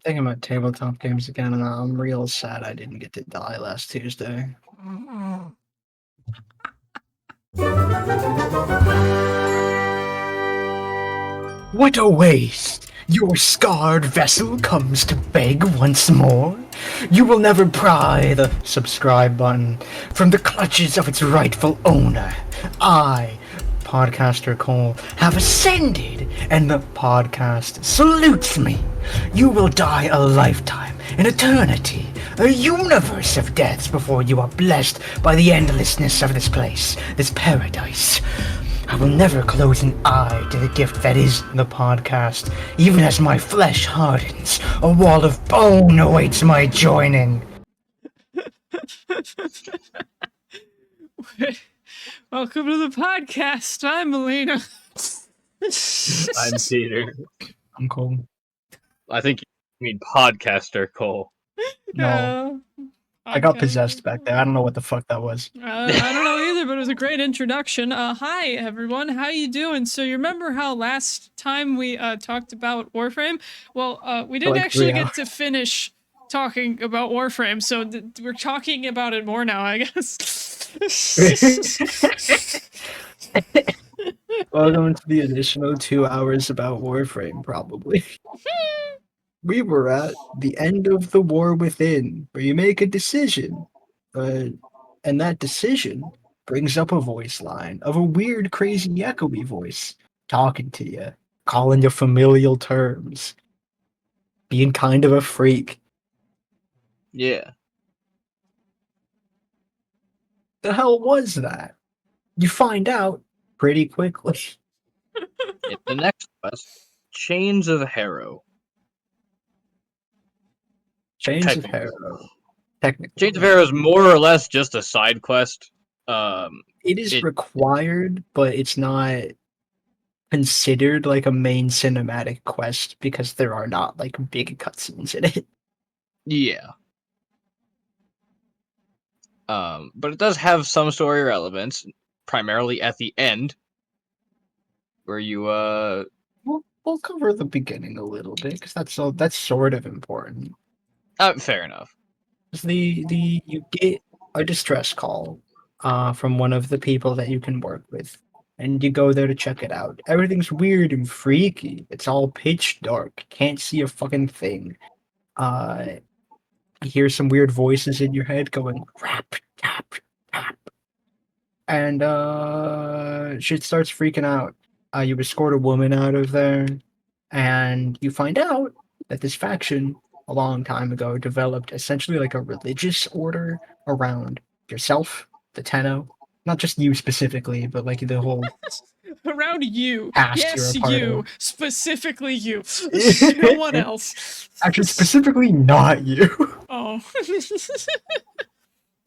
thinking about tabletop games again, and I'm real sad I didn't get to die last Tuesday. What a waste! Your scarred vessel comes to beg once more. You will never pry the subscribe button from the clutches of its rightful owner. I, podcaster Cole, have ascended, and the podcast salutes me. You will die a lifetime, an eternity, a universe of deaths before you are blessed by the endlessness of this place, this paradise. I will never close an eye to the gift that is the podcast, even as my flesh hardens. A wall of bone awaits my joining. Welcome to the podcast. I'm Melina. I'm Peter. I'm Cole. I think you mean podcaster Cole. No. I got possessed back there. I don't know what the fuck that was. I don't know either, but it was a great introduction. Hi, everyone. How you doing? So you remember how last time we talked about Warframe? Well, we didn't actually get to finish talking about Warframe, so we're talking about it more now, I guess. Welcome to the additional 2 hours about Warframe, probably. We were at the end of the War Within, where you make a decision, and that decision brings up a voice line of a weird, crazy, echoey voice talking to you, calling you familial terms, being kind of a freak. Yeah. The hell was that? You find out pretty quickly. In the next quest, Chains of Harrow. Chains of Harrow. Technically. Chains of Harrow is more or less just a side quest. It is required, but it's not considered like a main cinematic quest because there are not like big cutscenes in it. Yeah. But it does have some story relevance, primarily at the end, where you We'll cover the beginning a little bit because that's sort of important. Fair enough. You get a distress call from one of the people that you can work with, and you go there to check it out. Everything's weird and freaky. It's all pitch dark. Can't see a fucking thing. You hear some weird voices in your head going rap, tap, tap, and shit starts freaking out. You escort a woman out of there, and you find out that this faction a long time ago developed essentially like a religious order around yourself, the Tenno, not just you specifically, but like the whole around you. past Yes, you're a part you. of. Specifically you. No one else. Actually, specifically not you. Oh.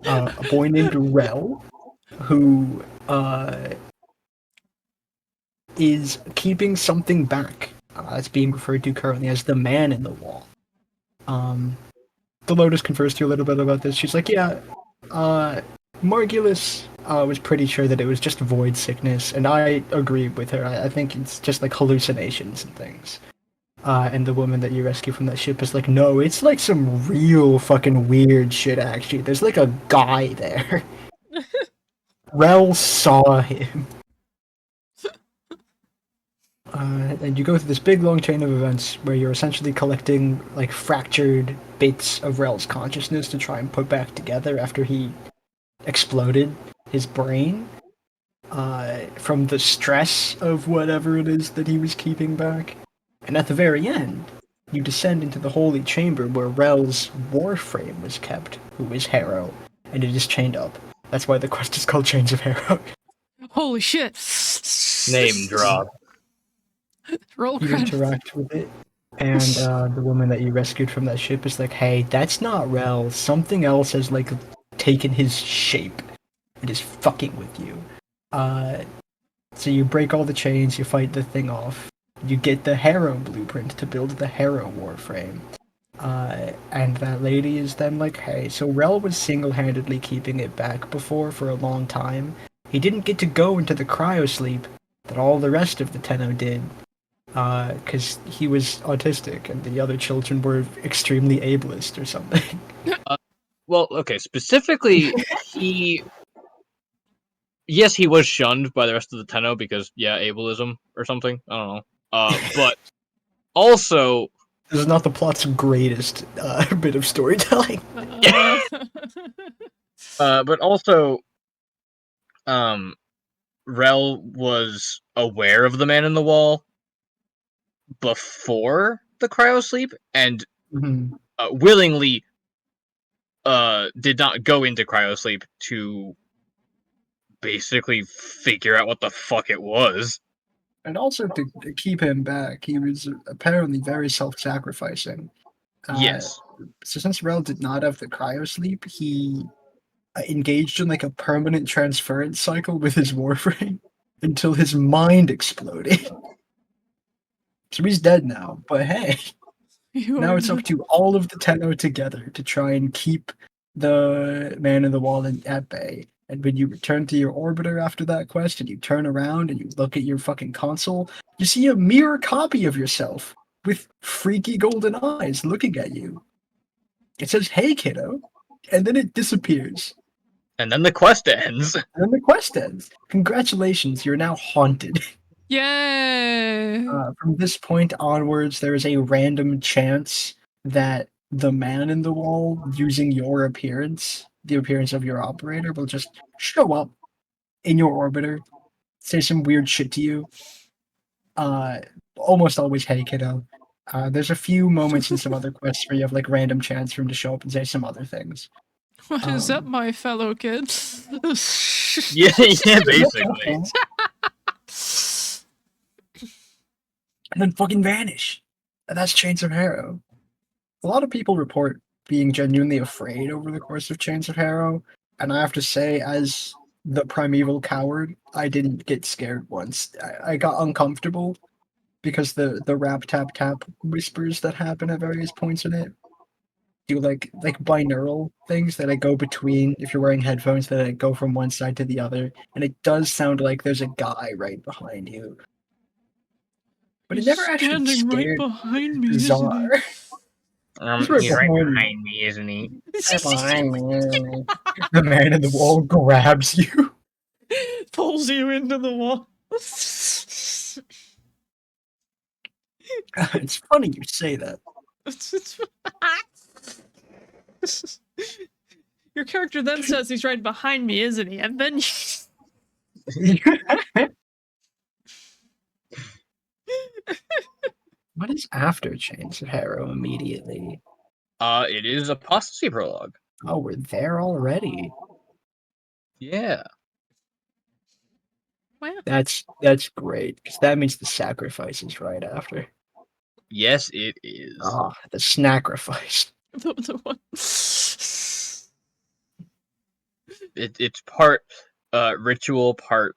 A boy named Rel, who is keeping something back. That's being referred to currently as the Man in the Wall. The Lotus confers to you a little bit about this. She's like, yeah, Margulis was pretty sure that it was just void sickness, and I agree with her. I think it's just like hallucinations and things. And the woman that you rescue from that ship is like, no, it's like some real fucking weird shit, actually. There's like a guy there. Rel saw him. And you go through this big long chain of events where you're essentially collecting like fractured bits of Rel's consciousness to try and put back together after he exploded his brain from the stress of whatever it is that he was keeping back. And at the very end, you descend into the holy chamber where Rel's Warframe was kept, who is Harrow, and it is chained up. That's why the quest is called Chains of Harrow. Holy shit. Name drop. Roll You credits. interact with it, and the woman that you rescued from that ship is like, hey, that's not Rel. Something else has, like, taken his shape and is fucking with you. So you break all the chains, you fight the thing off. You get the Harrow blueprint to build the Harrow Warframe. And that lady is then like, hey, so Rel was single-handedly keeping it back before for a long time. He didn't get to go into the cryosleep that all the rest of the Tenno did. because he was autistic and the other children were extremely ableist or something. Well, okay, specifically, yes, he was shunned by the rest of the Tenno because, yeah, ableism or something. I don't know. But also, This is not the plot's greatest bit of storytelling. but also, Rel was aware of the man in the wall before the cryosleep and willingly did not go into cryosleep to basically figure out what the fuck it was. And also to keep him back, he was apparently very self-sacrificing. Yes. So since Rel did not have the cryosleep, he engaged in like a permanent transference cycle with his Warframe until his mind exploded. So he's dead now, but hey, now it's up to all of the Tenno together to try and keep the man in the wall at bay. And when you return to your orbiter after that quest and you turn around and you look at your fucking console, you see a mirror copy of yourself with freaky golden eyes looking at you. It says, "Hey, kiddo," and then it disappears. And then the quest ends. And then the quest ends. Congratulations, you're now haunted. Yay! From this point onwards, there is a random chance that the man in the wall, using your appearance, the appearance of your operator, will just show up in your orbiter, say some weird shit to you. Almost always, "Hey, kiddo." There's a few moments in some other quests where you have like random chance for him to show up and say some other things. What is up, my fellow kid? Yeah, basically. And then fucking vanish. And that's Chains of Harrow. A lot of people report being genuinely afraid over the course of Chains of Harrow, and I have to say, as the primeval coward, I didn't get scared once. I got uncomfortable because the rap tap tap whispers that happen at various points in it do like binaural things that I go between if you're wearing headphones that I go from one side to the other, and it does sound like there's a guy right behind you. But it He's never actually standing right scared me. behind me, It's isn't he? bizarre. He's right behind me, isn't he? Right behind me. The man in the wall grabs you. Pulls you into the wall. It's funny you say that. Your character then says he's right behind me, isn't he? And then What is after Chains of Harrow immediately? It is Apostasy Prologue. Oh, we're there already. Yeah. Wow. That's great, because that means the sacrifice is right after. Yes, it is. Ah, the sacrifice. The one. It's part ritual, part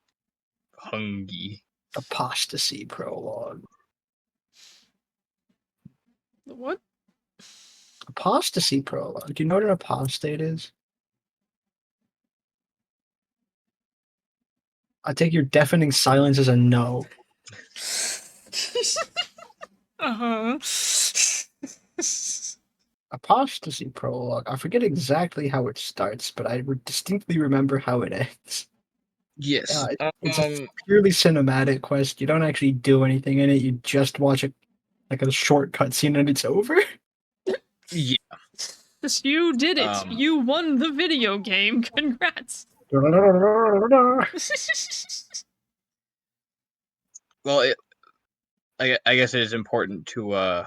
hungy. Apostasy prologue. The what? Apostasy prologue. Do you know what an apostate is? I take your deafening silence as a no. Uh-huh. Apostasy prologue. I forget exactly how it starts, but I distinctly remember how it ends. Yes. It's a purely cinematic quest. You don't actually do anything in it. You just watch it like a short cutscene and it's over. Yeah. You did it. You won the video game. Congrats. Well, I guess it is important to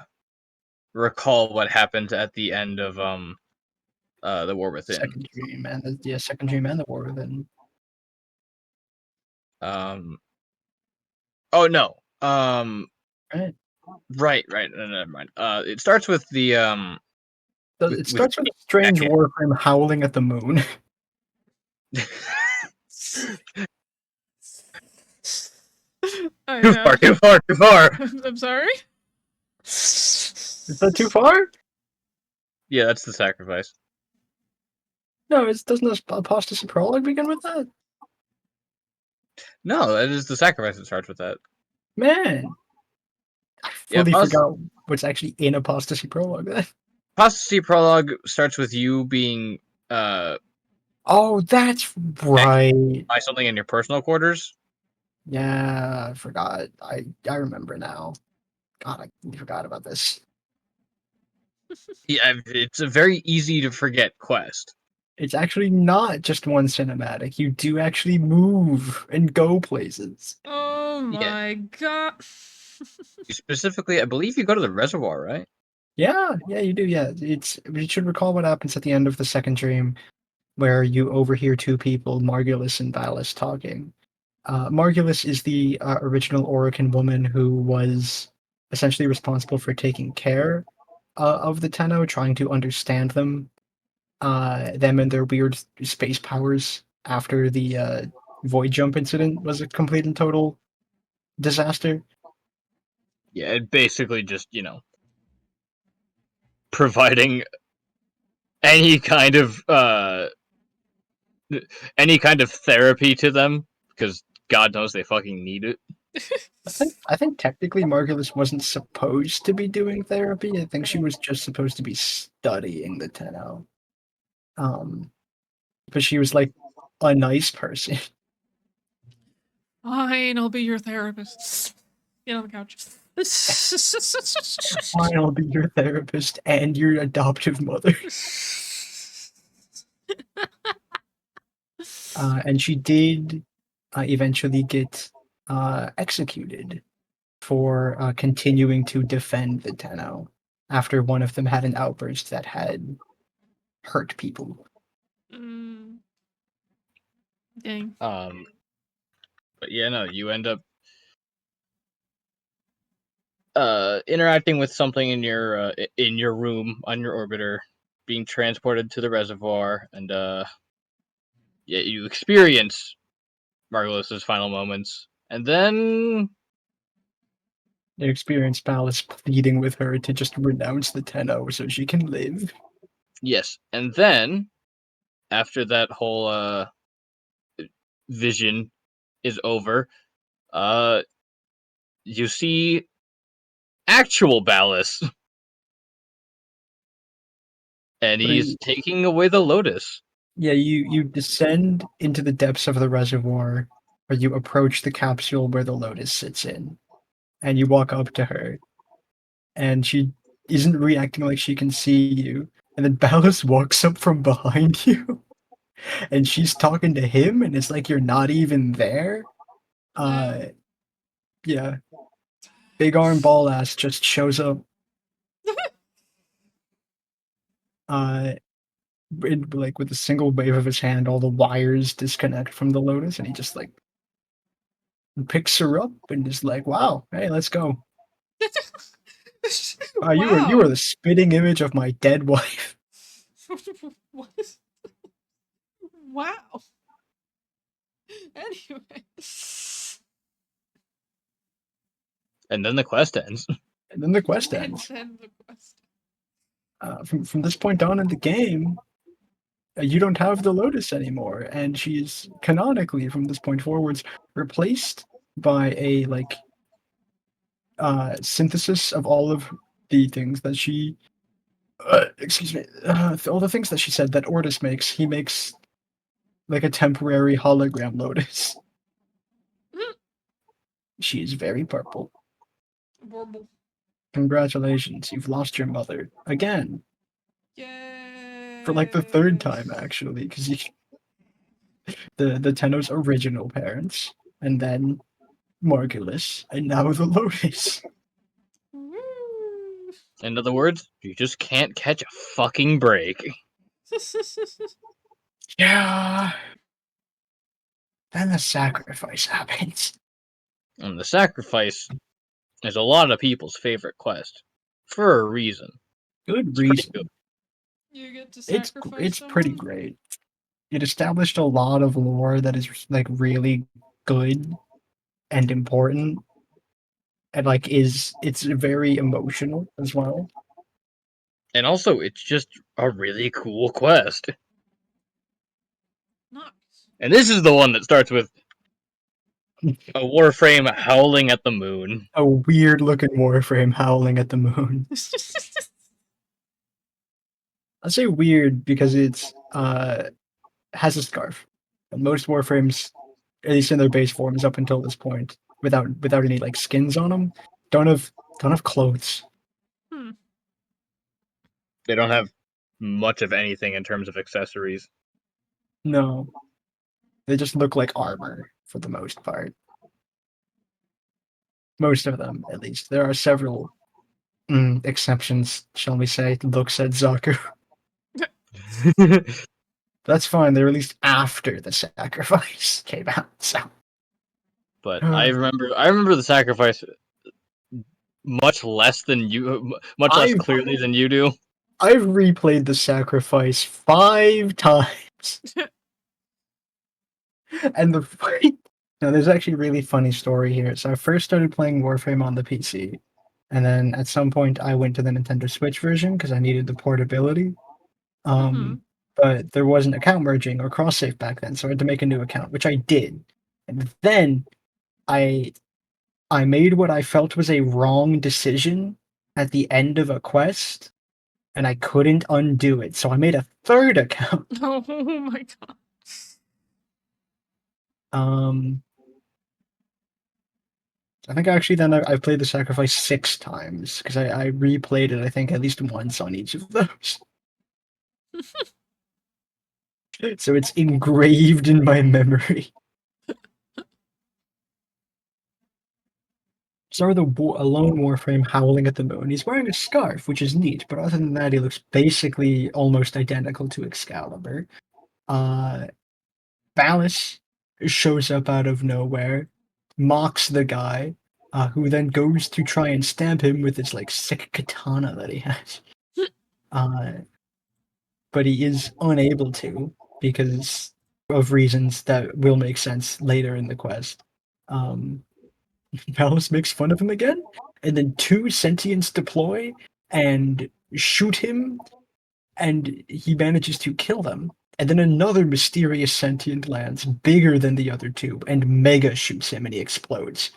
recall what happened at the end of the War Within. Second Dream and Second Dream and the War Within. Oh no. Right. Right. No, never mind. It starts with the It starts with a strange Warframe howling at the moon. Too far. I'm sorry? Is that too far? Yeah, that's the sacrifice. No, doesn't Apostasy Prologue begin with that? No, that is the sacrifice that starts with that. Man. fully forgot what's actually in Apostasy Prologue then. Apostasy Prologue starts with you being Oh, that's right. by something in your personal quarters. Yeah, I forgot. I remember now. God, I forgot about this. Yeah, it's a very easy to forget quest. It's actually not just one cinematic. You do actually move and go places. Oh my god. Specifically, I believe you go to the reservoir, right? Yeah, you do. Yeah, you should recall what happens at the end of the second dream, where you overhear two people, Margulis and Valis, talking. Margulis is the original Orican woman who was essentially responsible for taking care of the Tenno, trying to understand them and their weird space powers after the void jump incident was a complete and total disaster. Yeah, it basically just, providing any kind of therapy to them, because God knows they fucking need it. I think technically Margulis wasn't supposed to be doing therapy. I think she was just supposed to be studying the Tenno. But she was like a nice person. Fine, I'll be your therapist. Get on the couch. Fine, I'll be your therapist and your adoptive mother. And she did eventually get executed for continuing to defend the Tenno after one of them had an outburst that had hurt people. Dang. But yeah, no, you end up interacting with something in your room on your orbiter, being transported to the reservoir, and yeah, you experience Margulis's final moments, and then You experience Palace pleading with her to just renounce the Tenno so she can live. yes, and then after that whole vision is over, you see actual Ballas, and he's taking away the Lotus. Yeah, you descend into the depths of the reservoir, or you approach the capsule where the Lotus sits in, and you walk up to her, and she isn't reacting like she can see you, and then Ballas walks up from behind you, and she's talking to him, and it's like you're not even there. Yeah. Big arm ball ass just shows up. Like with a single wave of his hand, all the wires disconnect from the Lotus, and he just like picks her up and is like, "Wow, hey, let's go." You were the spitting image of my dead wife. What? Wow. Anyway. And then the quest ends. And then the quest ends. From this point on in the game, you don't have the Lotus anymore, and she's canonically from this point forwards replaced by a like synthesis of all of the things that she excuse me, all the things that she said that Ortis makes. He makes like a temporary hologram Lotus. She is very purple. Congratulations, you've lost your mother again. Yay! For like the third time, actually, because the Tenno's original parents, and then Margulis, and now the Lotus. In other words, you just can't catch a fucking break. Yeah. Then the sacrifice happens. And the sacrifice is a lot of people's favorite quest. For a reason. Good It's pretty reason. good. You get to sacrifice It's someone? pretty great. It established a lot of lore that is like really good and important, and like it's very emotional as well. And also, it's just a really cool quest. Nice. And this is the one that starts with, A Warframe howling at the moon. A weird-looking Warframe howling at the moon. I'll say weird because it's has a scarf. Most Warframes, at least in their base forms up until this point, without any like skins on them, don't have clothes. They don't have much of anything in terms of accessories. No, they just look like armor for the most part. Most of them, at least. There are several exceptions, shall we say. Look, said Zaku. That's fine. They released after the sacrifice came out, so. But I remember the sacrifice much less clearly than you do. I've replayed the sacrifice 5 times. And the fight. Now, there's actually a really funny story here. So I first started playing Warframe on the PC, and then at some point I went to the Nintendo Switch version because I needed the portability. But there wasn't account merging or cross save back then, so I had to make a new account, which I did. And then I made what I felt was a wrong decision at the end of a quest, and I couldn't undo it. So I made a third account. Oh my god. I think actually then I've played the sacrifice 6 times because I replayed it I think at least once on each of those. So it's engraved in my memory. So the a lone Warframe howling at the moon. He's wearing a scarf, which is neat, but other than that, he looks basically almost identical to Excalibur. Ballas shows up out of nowhere, mocks the guy, who then goes to try and stab him with his like sick katana that he has. But he is unable to because of reasons that will make sense later in the quest. Ballas makes fun of him again, and then 2 sentients deploy and shoot him, and he manages to kill them. And then another mysterious sentient lands, bigger than the other 2, and mega shoots him, and he explodes.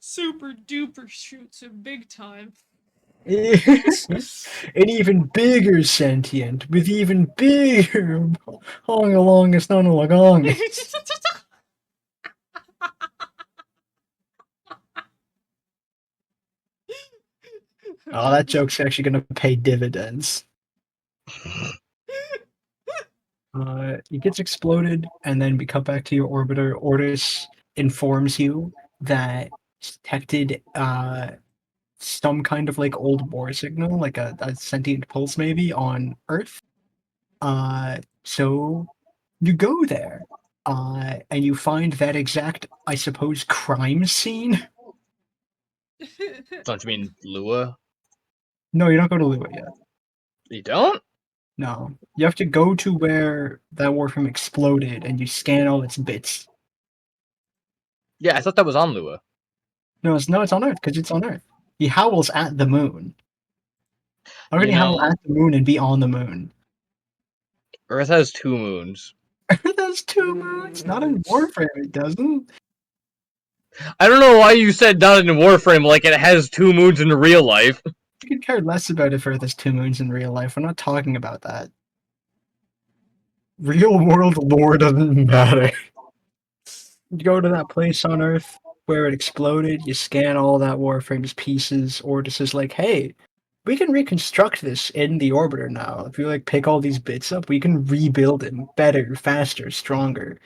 Super duper shoots him big time. An even bigger sentient with even bigger hongalongus nonalongus. Oh, that joke's actually gonna pay dividends. It gets exploded, and then we cut back to your orbiter. Ortis informs you that it's detected some kind of like old war signal, like a sentient pulse maybe on Earth. So you go there, and you find that exact, I suppose, crime scene. Don't you mean Lua? No, you don't go to Lua yet. You don't? No. You have to go to where that Warframe exploded, and you scan all its bits. Yeah, I thought that was on Lua. No, it's on Earth, because it's on Earth. He howls at the moon. How can he howl at the moon and be on the moon? Earth has 2 moons. Earth has 2 moons? Not in Warframe, it doesn't. I don't know why you said not in Warframe like it has 2 moons in real life. You could care less about if Earth has 2 moons in real life. We're not talking about that. Real world lore doesn't matter. You go to that place on Earth where it exploded, you scan all that Warframe's pieces, Ortis is like, hey, we can reconstruct this in the orbiter now. If you like pick all these bits up, we can rebuild it better, faster, stronger.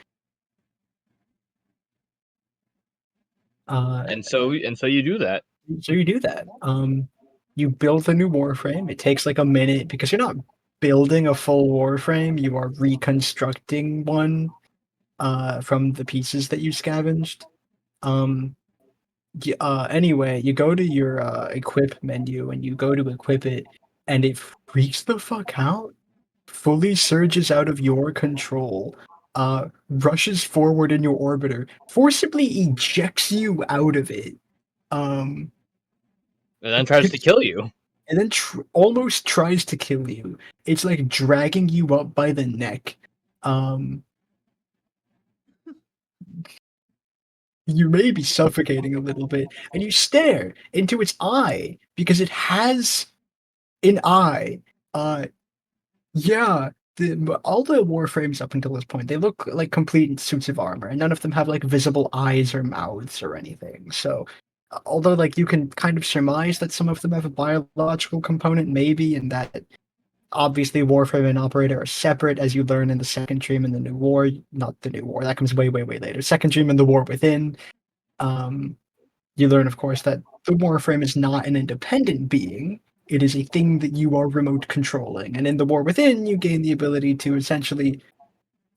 And so you do that. So you do that. You build a new Warframe. It takes like a minute because you're not building a full Warframe. You are reconstructing one from the pieces that you scavenged. Anyway, you go to your equip menu and you go to equip it, and it freaks the fuck out. Fully surges out of your control. Rushes forward in your orbiter, forcibly ejects you out of it. And then tries to kill you. And then almost tries to kill you. It's like dragging you up by the neck. you may be suffocating a little bit, and you stare into its eye because it has an eye. Yeah, all the Warframes up until this point, they look like complete suits of armor, and none of them have like visible eyes or mouths or anything. So, although like you can kind of surmise that some of them have a biological component, maybe, and that obviously Warframe and Operator are separate, as you learn in the second dream in the New War. Not the New War, that comes way, way, way later. Second dream in the War Within. Um, you learn, of course, that the Warframe is not an independent being. It is a thing that you are remote controlling. And in the War Within, you gain the ability to essentially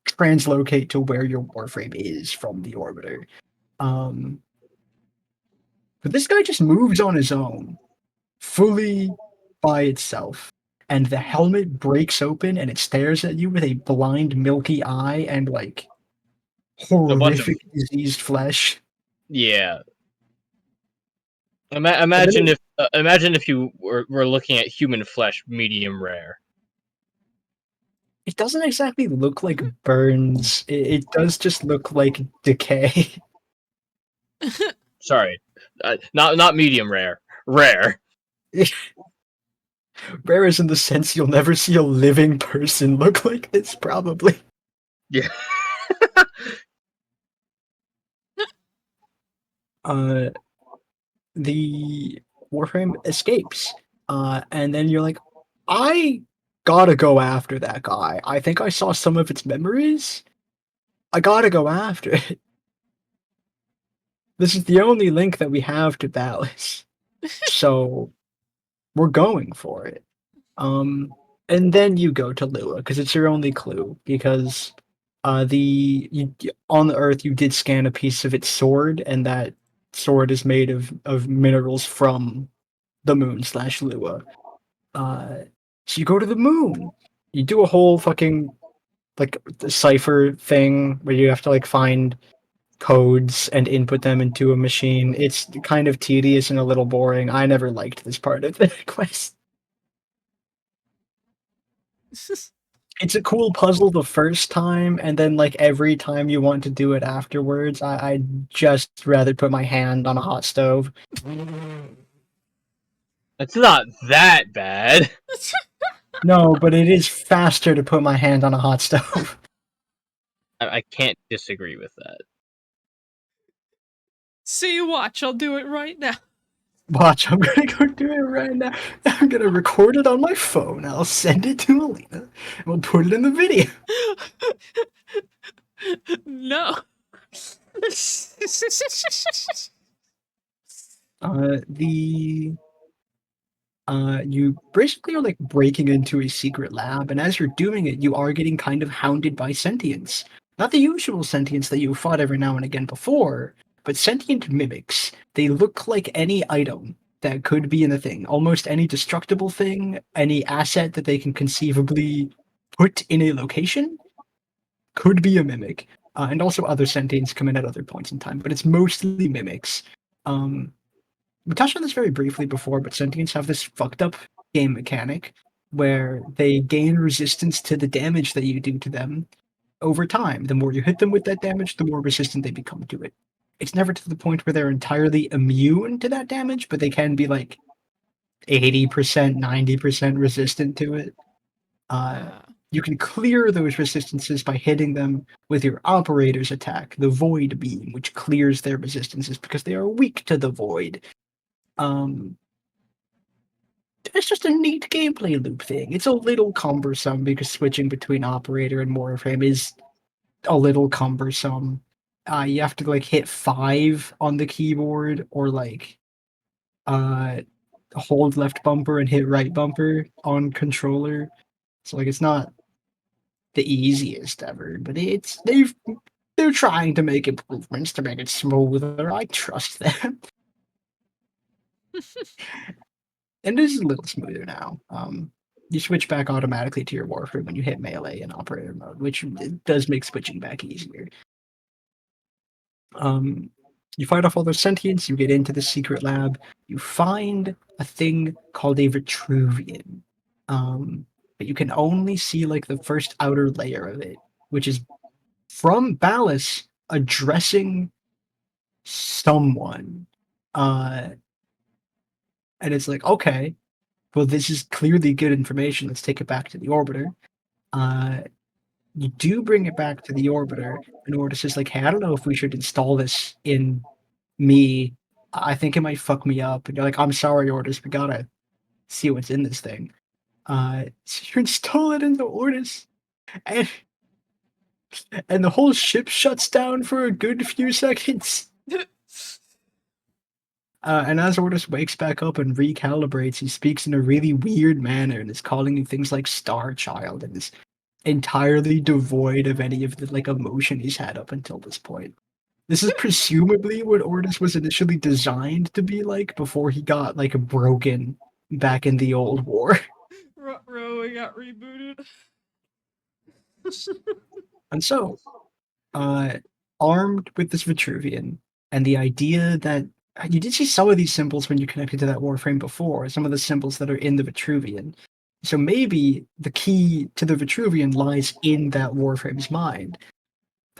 translocate to where your Warframe is from the orbiter. But this guy just moves on his own, fully by itself. And the helmet breaks open and it stares at you with a blind, milky eye and like A bunch of horrific diseased flesh. yeah. And then Imagine if you were looking at human flesh, medium rare. it doesn't exactly look like burns. It does just look like decay. Sorry, not medium rare. Rare. Rare is in the sense you'll never see a living person look like this, probably. Yeah. The Warframe escapes. And then you're like, I gotta go after that guy. I think I saw some of its memories. I gotta go after it. This is the only link that we have to Ballas. So we're going for it. And then you go to Lua, because it's your only clue, because on the Earth you did scan a piece of its sword, and that sword is made of minerals from the moon / Lua. So you go to the moon. You do a whole fucking like cipher thing where you have to like find codes and input them into a machine. It's kind of tedious and a little boring. I never liked this part of the quest. It's a cool puzzle the first time, and then like every time you want to do it afterwards, I'd just rather put my hand on a hot stove. It's not that bad. No, but it is faster to put my hand on a hot stove. I can't disagree with that. See you watch, I'll do it right now. Watch, I'm gonna go do it right now. I'm gonna record it on my phone. I'll send it to Alina, and we'll put it in the video. No. You basically are like breaking into a secret lab, and as you're doing it, you are getting kind of hounded by sentients. Not the usual sentients that you fought every now and again before, but sentient mimics. They look like any item that could be in the thing. Almost any destructible thing, any asset that they can conceivably put in a location could be a mimic. And also other sentients come in at other points in time, but it's mostly mimics. We touched on this very briefly before, but sentients have this fucked up game mechanic where they gain resistance to the damage that you do to them over time. The more you hit them with that damage, the more resistant they become to it. It's never to the point where they're entirely immune to that damage, but they can be like 80%, 90% resistant to it. You can clear those resistances by hitting them with your operator's attack, the Void Beam, which clears their resistances because they are weak to the Void. It's just a neat gameplay loop thing. It's a little cumbersome because switching between operator and Warframe is a little cumbersome. You have to like hit 5 on the keyboard or like hold left bumper and hit right bumper on controller. So like it's not the easiest ever, but they're trying to make improvements to make it smoother. I trust them. And it is a little smoother now. You switch back automatically to your Warframe when you hit melee in operator mode, which does make switching back easier. You fight off all those sentients, you get into the secret lab, you find a thing called a Vitruvian. But you can only see like the first outer layer of it, which is from Ballas addressing someone. And it's like, okay, well, this is clearly good information. Let's take it back to the orbiter. You do bring it back to the orbiter, and Ortis says, like, hey, I don't know if we should install this in me. I think it might fuck me up. And you're like, I'm sorry, Ortis, we gotta see what's in this thing. So you install it into Ortis, and the whole ship shuts down for a good few seconds. And as Ortis wakes back up and recalibrates, he speaks in a really weird manner and is calling you things like Star Child and is entirely devoid of any of the like emotion he's had up until this point. This is presumably what Ortis was initially designed to be like before he got like broken back in the old war. Row got rebooted. And so, armed with this Vitruvian and the idea that you did see some of these symbols when you connected to that Warframe before, some of the symbols that are in the Vitruvian. So maybe the key to the Vitruvian lies in that Warframe's mind.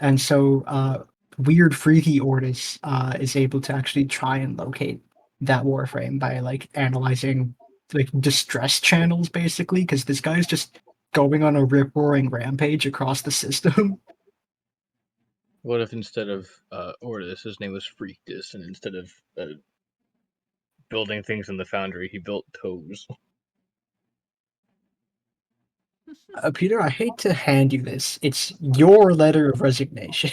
And so weird freaky Ortis is able to actually try and locate that Warframe by like analyzing like distress channels basically, because this guy's just going on a rip-roaring rampage across the system. What if instead of Ortis, his name was Freaktus, and instead of building things in the foundry, he built toes? Peter, I hate to hand you this. It's your letter of resignation.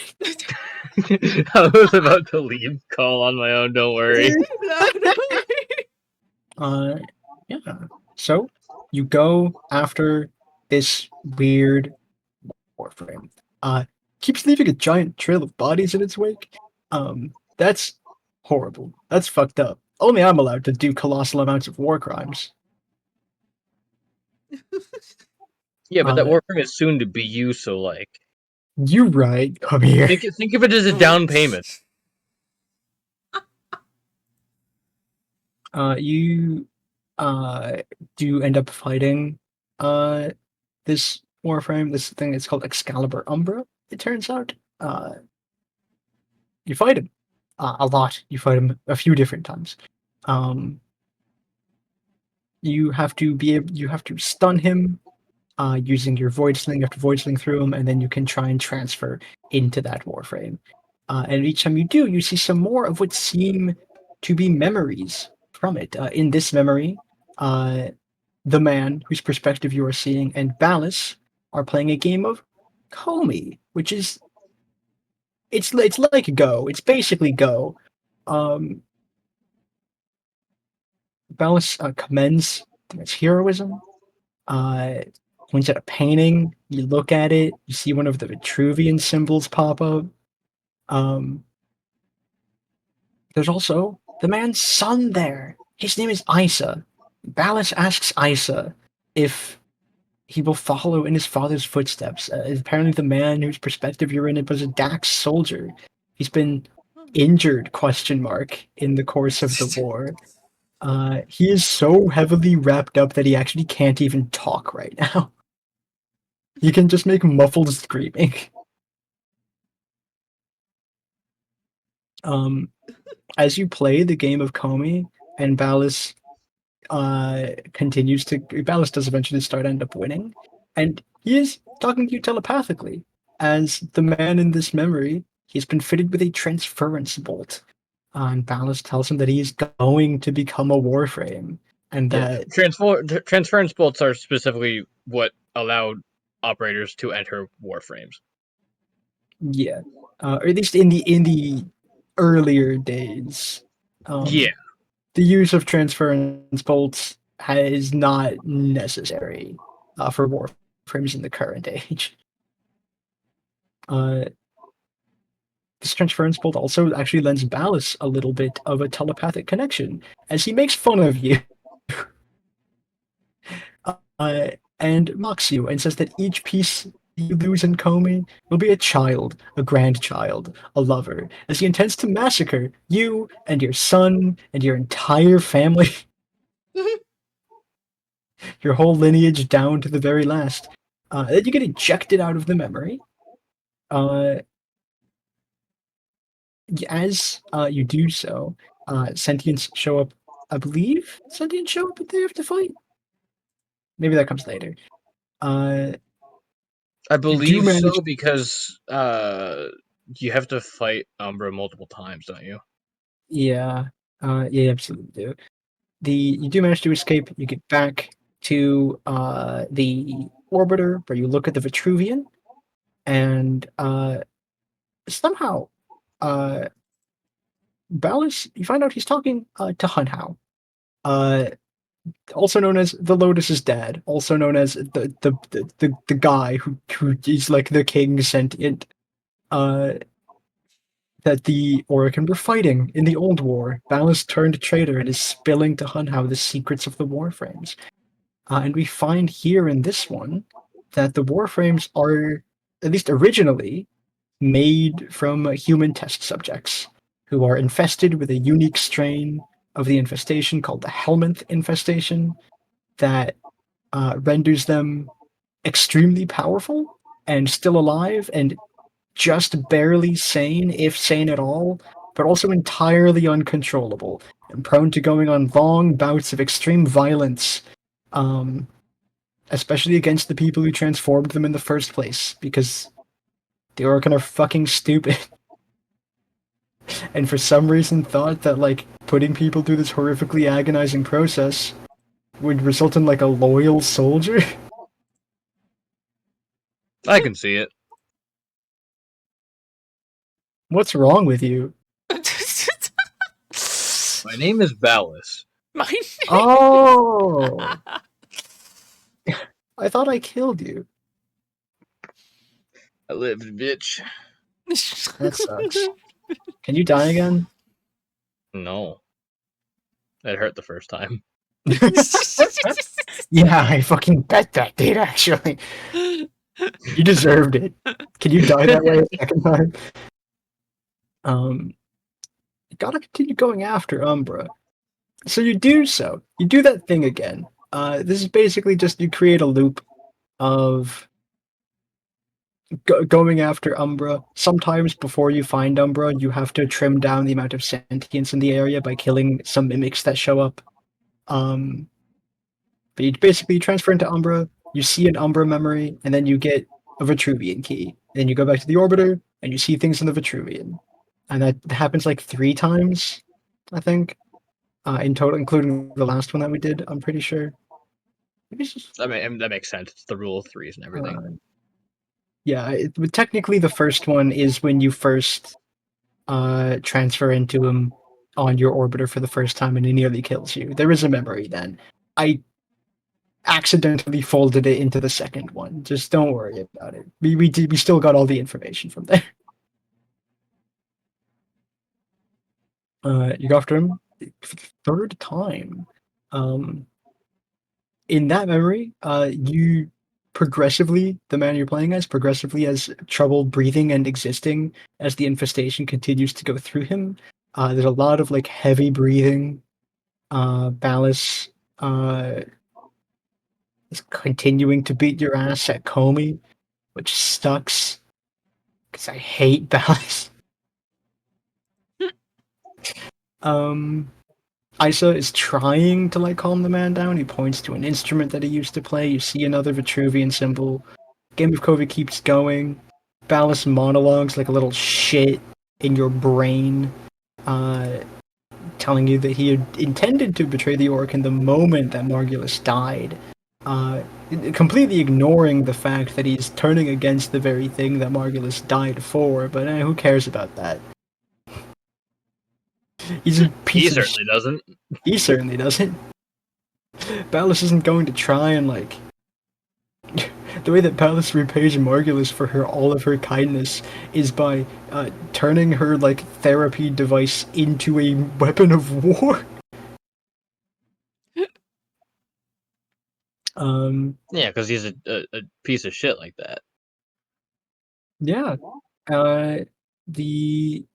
I was about to leave. Call on my own. Don't worry. Yeah. So you go after this weird Warframe. Keeps leaving a giant trail of bodies in its wake. That's horrible. That's fucked up. Only I'm allowed to do colossal amounts of war crimes. Yeah, but that Warframe is soon to be you, so like. You're right. Come here. Think of it as a down payment. You do end up fighting this Warframe, this thing is called Excalibur Umbra, it turns out. You fight him a lot. You fight him a few different times. You have to stun him using your Void Sling. You have to Void Sling through him, and then you can try and transfer into that Warframe. And each time you do, you see some more of what seem to be memories from it. In this memory, the man whose perspective you are seeing and Ballas are playing a game of Comey, which is it's like Go. It's basically Go. Ballas commends its heroism. Points at a painting. You look at it. You see one of the Vitruvian symbols pop up. There's also the man's son there. His name is Isa. Ballas asks Isa if he will follow in his father's footsteps. Apparently, the man whose perspective you're in it was a Dax soldier. He's been injured, ? In the course of the war. He is so heavily wrapped up that he actually can't even talk right now. He can just make muffled screaming. As you play the game of Comey, and Ballas Ballas does eventually end up winning, and he is talking to you telepathically. As the man in this memory, he's been fitted with a transference bolt. And Ballas tells him that he is going to become a Warframe, and that transference bolts are specifically what allowed operators to enter Warframes. Yeah, or at least in the earlier days. Yeah. The use of transference bolts is not necessary for Warframes in the current age. This transference bolt also actually lends Ballas a little bit of a telepathic connection, as he makes fun of you and mocks you and says that each piece you lose in Comey will be a child, a grandchild, a lover, as he intends to massacre you and your son and your entire family. Your whole lineage down to the very last. Then you get ejected out of the memory. as you do so, sentients show up. I believe sentients show up, but they have to fight. Maybe that comes later. I You do believe manage. so because you have to fight Umbra multiple times, don't you? Yeah, yeah, you absolutely do. You do manage to escape. You get back to the orbiter, where you look at the Vitruvian, and somehow, uh, Ballas, you find out he's talking to Hunhao, uh, also known as the Lotus's dad, also known as the guy who is like the king sentient. Uh, that the Orokin were fighting in the old war. Ballas turned traitor and is spilling to Hunhao the secrets of the Warframes. And we find here in this one that the Warframes are, at least originally, made from human test subjects who are infested with a unique strain of the infestation called the Helminth infestation that renders them extremely powerful and still alive and just barely sane, if sane at all, but also entirely uncontrollable and prone to going on long bouts of extreme violence, um, especially against the people who transformed them in the first place, because the Orokin are fucking stupid. And for some reason thought that, like, putting people through this horrifically agonizing process would result in, like, a loyal soldier. I can see it. What's wrong with you? My name is Ballas. My name. Oh! I thought I killed you. I lived, bitch. That sucks. Can you die again? No. It hurt the first time. Yeah, I fucking bet that did, actually. You deserved it. Can you die that way a second time? You gotta continue going after Umbra. So you do so. You do that thing again. This is basically just you create a loop of going after Umbra. Sometimes before you find Umbra, you have to trim down the amount of sentience in the area by killing some mimics that show up. But you basically transfer into Umbra, you see an Umbra memory, and then you get a Vitruvian key. Then you go back to the Orbiter, and you see things in the Vitruvian. And that happens like 3 times, I think, in total, including the last one that we did, I'm pretty sure. I mean, that makes sense. It's the rule of threes and everything. Yeah, technically the first one is when you first transfer into him on your Orbiter for the first time and he nearly kills you. There is a memory then. I accidentally folded it into the second one. Just don't worry about it. We still got all the information from there. You go after him for the third time. In that memory, you progressively, the man you're playing as, progressively has trouble breathing and existing as the infestation continues to go through him. There's a lot of like heavy breathing. Ballas is continuing to beat your ass at Comey, which sucks because I hate Ballas. Isa is trying to like calm the man down. He points to an instrument that he used to play. You see another Vitruvian symbol. Game of COVID keeps going. Ballas monologues like a little shit in your brain, telling you that he had intended to betray the Orokin the moment that Margulis died, completely ignoring the fact that he's turning against the very thing that Margulis died for, but who cares about that? He's a piece He of certainly doesn't. He certainly doesn't. Ballas isn't going to try and like the way that Ballas repays Margulis for all of her kindness is by turning her like therapy device into a weapon of war. Yeah, because he's a piece of shit like that. Yeah. The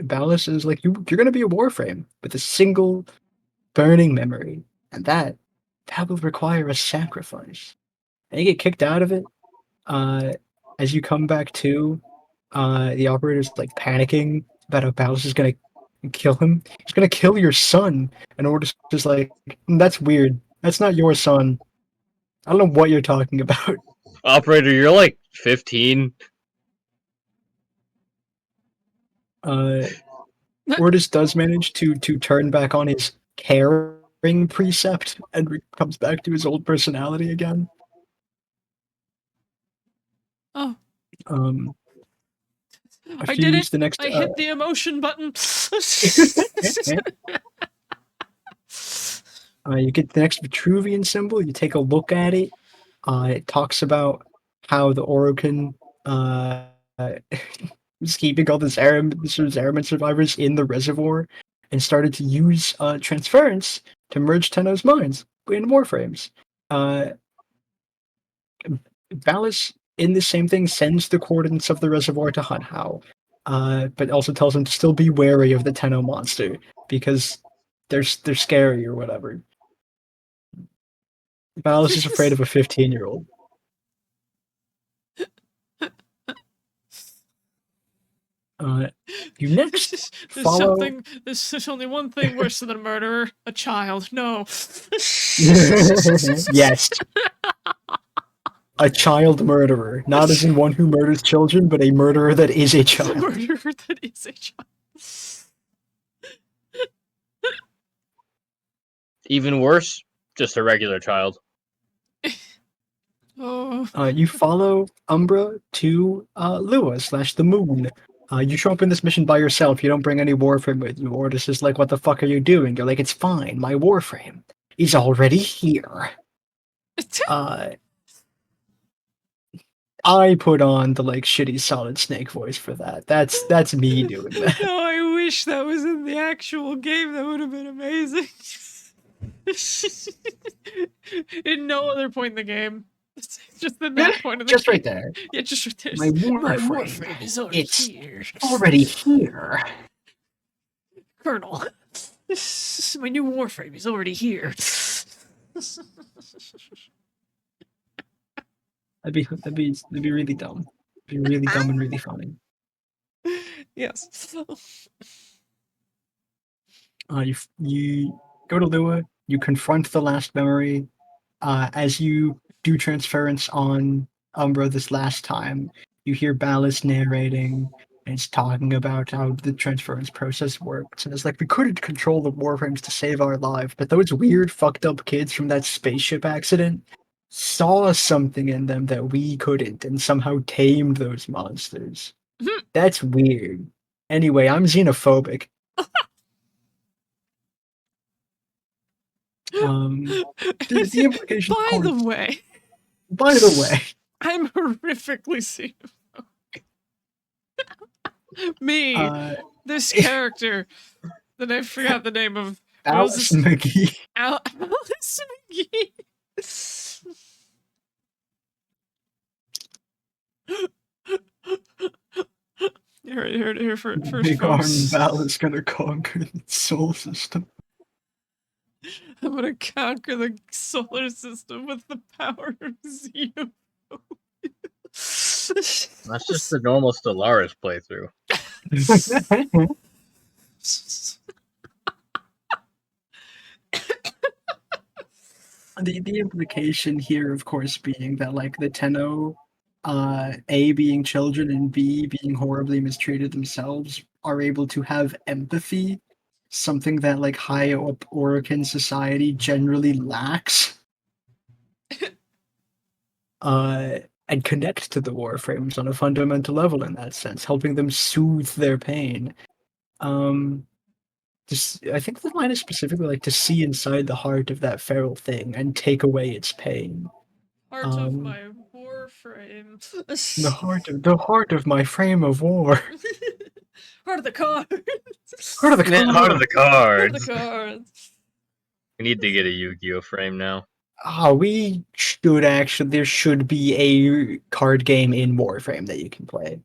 Ballas is like you're gonna be a Warframe with a single burning memory, and that will require a sacrifice. And you get kicked out of it. As you come back to, the operator's like panicking about how Battles is gonna kill him. He's gonna kill your son. And Ortis is like, that's weird. That's not your son. I don't know what you're talking about. Operator, you're like 15. Ortis does manage to turn back on his caring precept and comes back to his old personality again. Oh. After I did use it. The next, I hit the emotion button. You get the next Vitruvian symbol. You take a look at it. It talks about how the Orokin was keeping all the Zariman survivors in the reservoir and started to use transference to merge Tenno's minds in Warframes. Valis, in the same thing, sends the coordinates of the reservoir to Hunhow, but also tells him to still be wary of the Tenno monster because they're scary or whatever. Valis is afraid of a 15-year-old. You next follow... There's only one thing worse than a murderer. A child. No. Yes. A child murderer. Not as in one who murders children, but a murderer that is a child. A murderer that is a child. Even worse, just a regular child. Oh. You follow Umbra to Lua/the Moon. You show up in this mission by yourself. You don't bring any Warframe with you. Ortis is like, what the fuck are you doing? You're like, it's fine. My Warframe is already here. I put on the like shitty Solid Snake voice for that. That's me doing that. No, I wish that was in the actual game. That would have been amazing. In no other point in the game. Just in that point of the just game. Right there. Yeah, just right there. My Warframe is already here. Already here. Colonel. My new Warframe is already here. That'd be really dumb. It'd be really dumb and really funny. Yes. You go to Lua, you confront the last memory. As you do transference on Umbra this last time, you hear Ballas narrating, and it's talking about how the transference process works. And it's like, we couldn't control the Warframes to save our life, but those weird fucked up kids from that spaceship accident saw something in them that we couldn't and somehow tamed those monsters. That's weird. Anyway, I'm xenophobic. The implication. By the way, I'm horrifically xenophobic. Me, this character that I forgot the name of. Alice McGee. Alice McGee. Here first, Big Arm folks. Val is gonna conquer the solar system. I'm gonna conquer the solar system with the power of xenophobia. That's just the normal Stellaris playthrough. The implication here, of course, being that like the Tenno, A being children and B being horribly mistreated themselves, are able to have empathy, something that like high up Orokin society generally lacks. And connect to the Warframes on a fundamental level in that sense, helping them soothe their pain. I think the line is specifically like to see inside the heart of that feral thing and take away its pain. Heart of my Warframe. The heart of my frame of war. Heart of the cards. Heart of the cards. Heart of the cards. Heart of the cards. We need to get a Yu-Gi-Oh frame now. We should actually. There should be a card game in Warframe that you can play.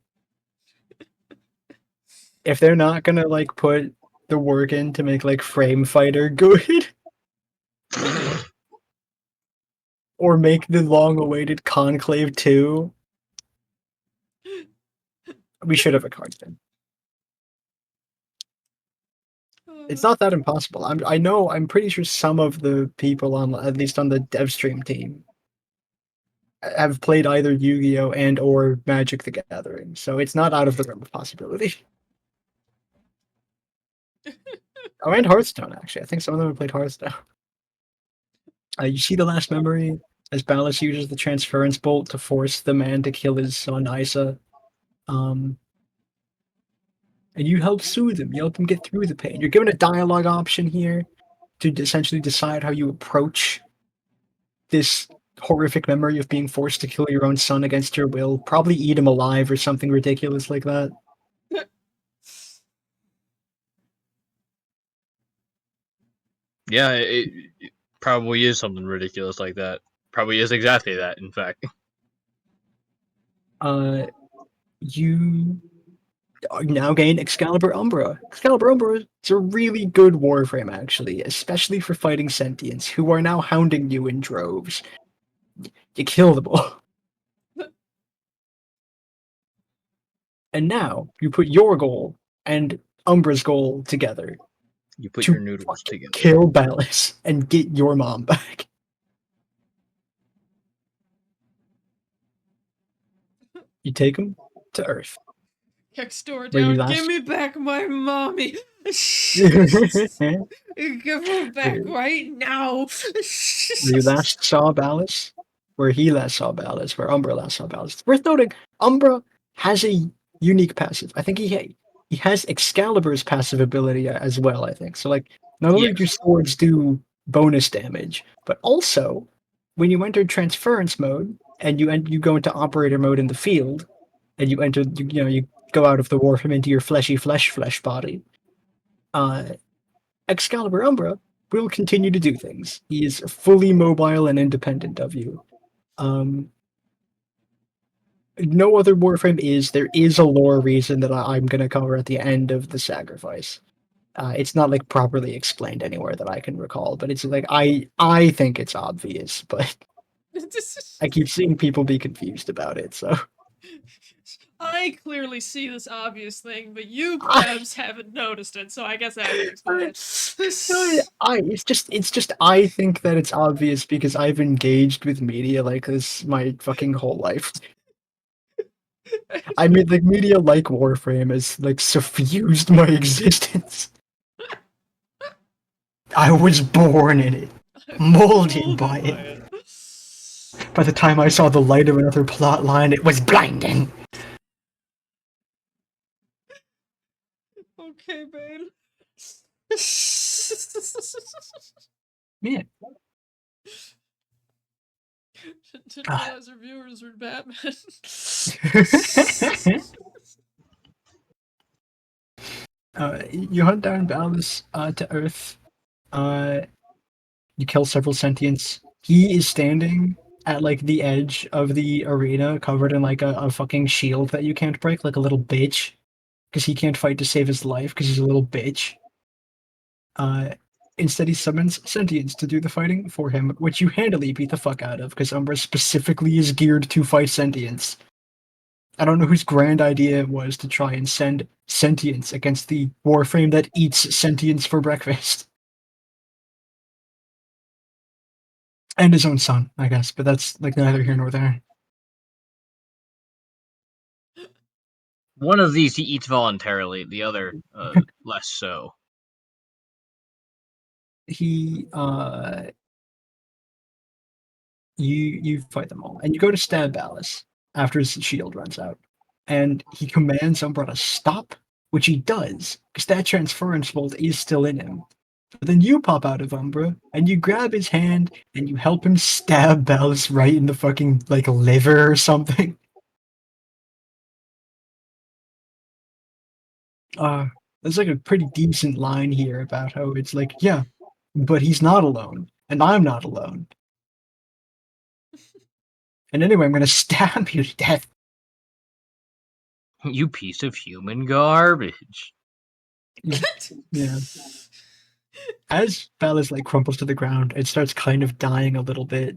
If they're not gonna like put the work in to make like Frame Fighter good, or make the long-awaited Conclave 2, we should have a card game. It's not that impossible. I'm pretty sure some of the people on, at least on the dev stream team, have played either Yu-Gi-Oh and or Magic the Gathering, so it's not out of the realm of possibility. Oh, and Hearthstone, actually. I think some of them have played Hearthstone. You see the last memory as Ballas uses the transference bolt to force the man to kill his son Isa. And you help soothe him. You help him get through the pain. You're given a dialogue option here to essentially decide how you approach this horrific memory of being forced to kill your own son against your will. Probably eat him alive or something ridiculous like that. Yeah, it probably is something ridiculous like that. Probably is exactly that, in fact. You now gain Excalibur Umbra. Excalibur Umbra is a really good Warframe, actually, especially for fighting sentients who are now hounding you in droves. You kill them all. And now you put your goal and Umbra's goal together. You put your noodles fucking together. kill Ballas and get your mom back. You take him to Earth. Kick door Where you down. Give last me back my mommy. Give her back right now. where you last saw Ballas, where he last saw Ballas, where Umbra last saw Ballas. It's worth noting, Umbra has a unique passive. I think he has Excalibur's passive ability as well, I think. So, like, not only do Yes. swords do bonus damage, but also, when you enter transference mode, and you go into operator mode in the field, and you enter, you go out of the Warframe into your fleshy flesh body, Excalibur Umbra will continue to do things. He is fully mobile and independent of you. No other Warframe is. There is a lore reason that I'm going to cover at the end of the sacrifice. It's not like properly explained anywhere that I can recall, but it's like I think it's obvious, but I keep seeing people be confused about it. So I clearly see this obvious thing, but you plebs haven't noticed it, so I guess I have to explain it. It's just I think that it's obvious because I've engaged with media like this my fucking whole life. I mean, like, media like Warframe has like suffused my existence. I was born in it, molded by it. By the time I saw the light of another plot line, it was blinding. Okay, babe. Man. Didn't realize our viewers were Batman. You hunt down Ballas to Earth. You kill several sentients. He is standing at like the edge of the arena, covered in like a fucking shield that you can't break, like a little bitch, because he can't fight to save his life because he's a little bitch. Instead, he summons sentients to do the fighting for him, which you handily beat the fuck out of, because Umbra specifically is geared to fight sentients. I don't know whose grand idea it was to try and send sentients against the Warframe that eats sentients for breakfast. And his own son, I guess, but that's like neither here nor there. One of these he eats voluntarily, the other less so. He you fight them all, and you go to stab Ballas after his shield runs out, and he commands Umbra to stop, which he does, because that transference bolt is still in him. But then you pop out of Umbra, and you grab his hand, and you help him stab Ballas right in the fucking, like, liver or something. There's like a pretty decent line here about how it's like, yeah, but he's not alone, and I'm not alone. And anyway, I'm gonna stab you to death. You piece of human garbage. Yeah. As Ballas like crumples to the ground, it starts kind of dying a little bit.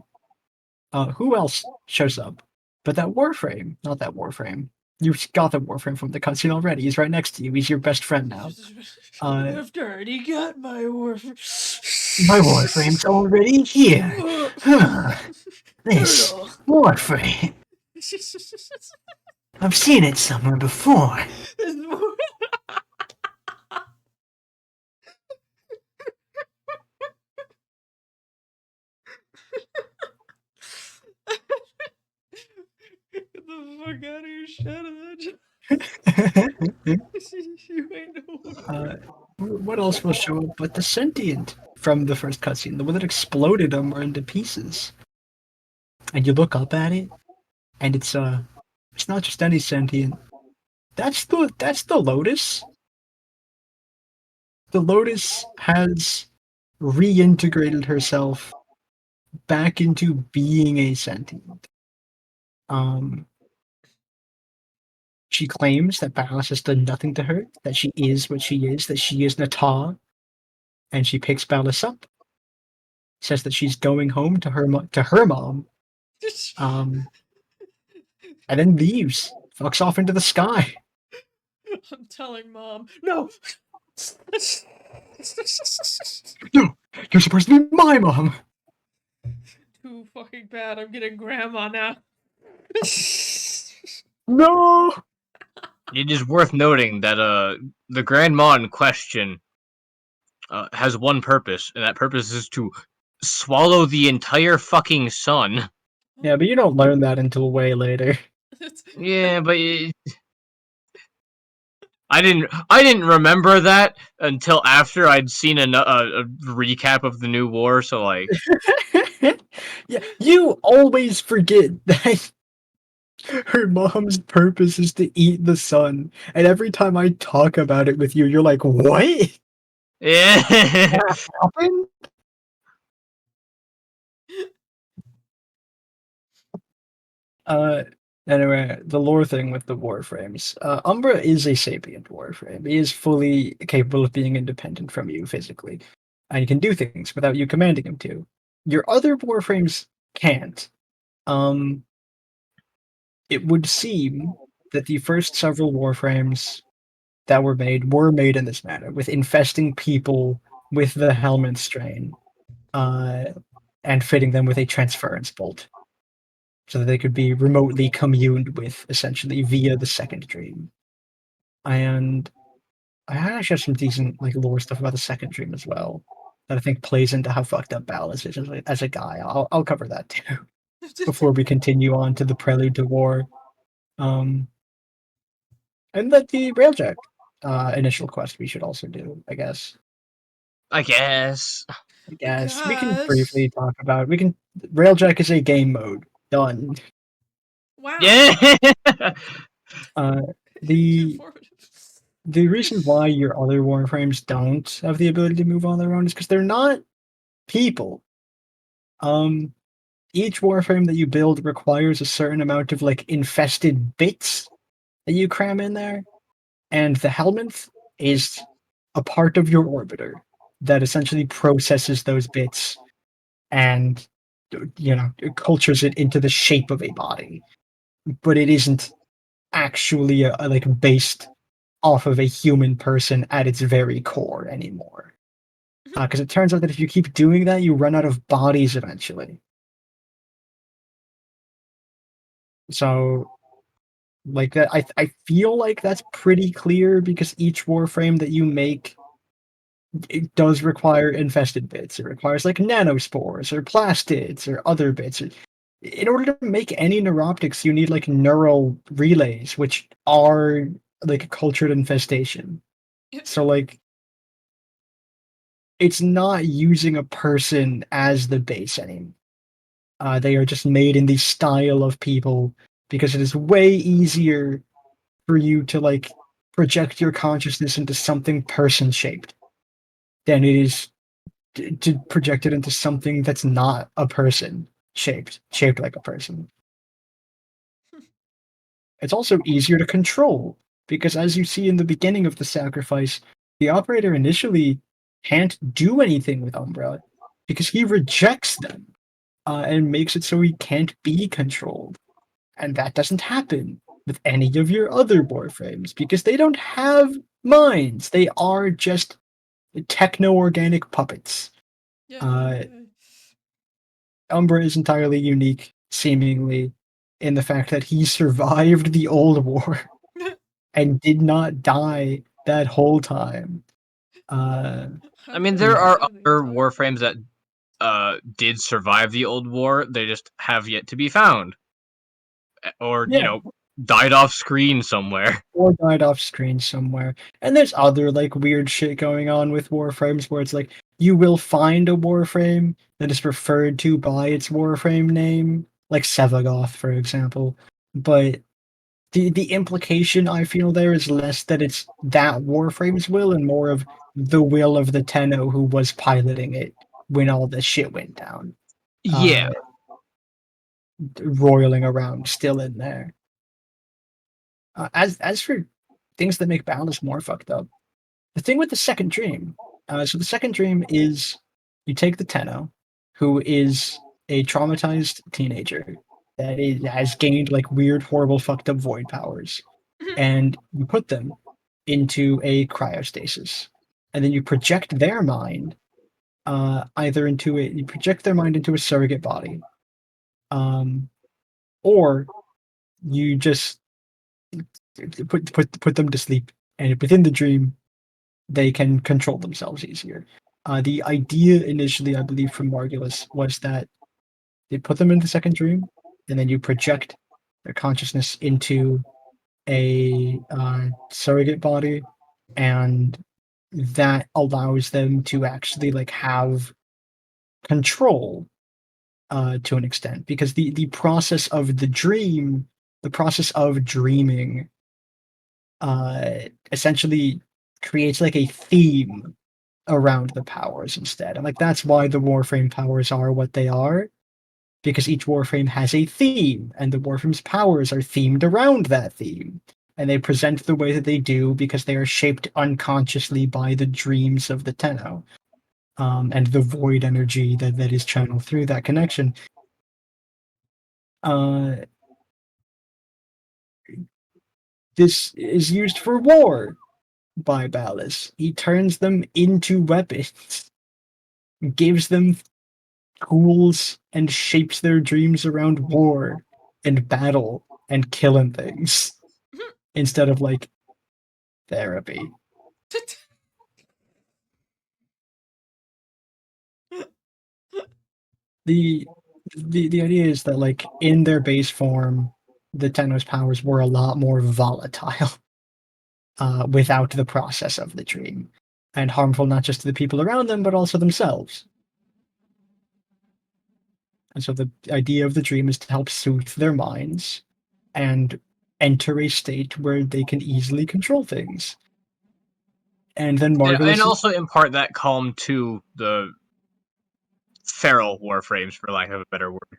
Who else shows up? But that Warframe, not that Warframe. You got the Warframe from the cutscene already. He's right next to you. He's your best friend now. I've already got my Warframe. My Warframe's already here. This Warframe. I've seen it somewhere before. Get the fuck out of your shadow. You ain't What else will show up but the sentient from the first cutscene? The one that exploded them or into pieces. And you look up at it, and it's not just any sentient. That's the Lotus. The Lotus has reintegrated herself back into being a sentient. She claims that Ballas has done nothing to her, that she is what she is, that she is Nata, and she picks Ballas up. Says that she's going home to her mom, and then leaves, fucks off into the sky. I'm telling Mom. No! No! You're supposed to be my mom! Too fucking bad. I'm getting grandma now. No! It is worth noting that the grandma in question has one purpose, and that purpose is to swallow the entire fucking sun. Yeah, but you don't learn that until way later. Yeah, but I didn't remember that until after I'd seen a recap of the new war. So like, Yeah, you always forget that her mom's purpose is to eat the sun, and every time I talk about it with you, you're like, "What? yeah. That happened?" Anyway, the lore thing with the Warframes. Umbra is a sapient Warframe. He is fully capable of being independent from you physically, and he can do things without you commanding him to. Your other Warframes can't. It would seem that the first several Warframes that were made in this manner, with infesting people with the Helmet strain, and fitting them with a transference bolt, so that they could be remotely communed with, essentially, via the second dream. And I actually have some decent lore stuff about the second dream as well, that I think plays into how fucked up Ballas is as a guy. I'll cover that too before we continue on to the prelude to war. And that the Railjack initial quest we should also do, I guess. I guess. We can briefly talk about. Railjack is a game mode. Done. Wow. Yeah. The reason why your other Warframes don't have the ability to move on their own is because they're not people. Each Warframe that you build requires a certain amount of infested bits that you cram in there, and the Helminth is a part of your orbiter that essentially processes those bits and cultures it into the shape of a body, but it isn't actually based off of a human person at its very core anymore. Because it turns out that if you keep doing that, you run out of bodies eventually. So, that, I feel like that's pretty clear because each Warframe that you make, it does require infested bits. It requires nanospores or plastids or other bits. In order to make any neuroptics, you need neural relays, which are a cultured infestation. So it's not using a person as the base anymore. They are just made in the style of people because it is way easier for you to project your consciousness into something person shaped than it is to project it into something that's not a person shaped like a person. It's also easier to control because, as you see in the beginning of the sacrifice, the operator initially can't do anything with Umbra because he rejects them and makes it so he can't be controlled. And that doesn't happen with any of your other Warframes because they don't have minds. They are just techno-organic puppets. Umbra is entirely unique, seemingly, in the fact that he survived the Old War and did not die that whole time. I mean, there are other Warframes that did survive the Old War. They just have yet to be found, or died off screen somewhere. Or died off screen somewhere. And there's other like weird shit going on with Warframes where it's like you will find a Warframe that is referred to by its Warframe name, like Sevagoth, for example. But the implication I feel there is less that it's that Warframe's will and more of the will of the Tenno who was piloting it when all this shit went down. Yeah. Roiling around still in there. As for things that make Balance more fucked up, the thing with the second dream, so the second dream is you take the Tenno, who is a traumatized teenager that has gained like weird, horrible, fucked up void powers, and you put them into a cryostasis, and then you project their mind you project their mind into a surrogate body, or you just put them to sleep, and within the dream, they can control themselves easier. The idea initially, I believe, from Margulis was that they put them in the second dream, and then you project their consciousness into a surrogate body, and that allows them to actually like have control to an extent, because the process of the process of dreaming, essentially creates like a theme around the powers instead. And like that's why the Warframe powers are what they are, because each Warframe has a theme, and the Warframe's powers are themed around that theme. And they present the way that they do because they are shaped unconsciously by the dreams of the Tenno, and the void energy that is channeled through that connection. This is used for war by Ballas. He turns them into weapons, gives them tools, and shapes their dreams around war and battle and killing things instead of like therapy. The idea is that like in their base form, the Tenno's powers were a lot more volatile without the process of the dream, and harmful not just to the people around them but also themselves. And so the idea of the dream is to help soothe their minds and enter a state where they can easily control things. And then Margulis... And also impart that calm to the feral Warframes, for lack of a better word.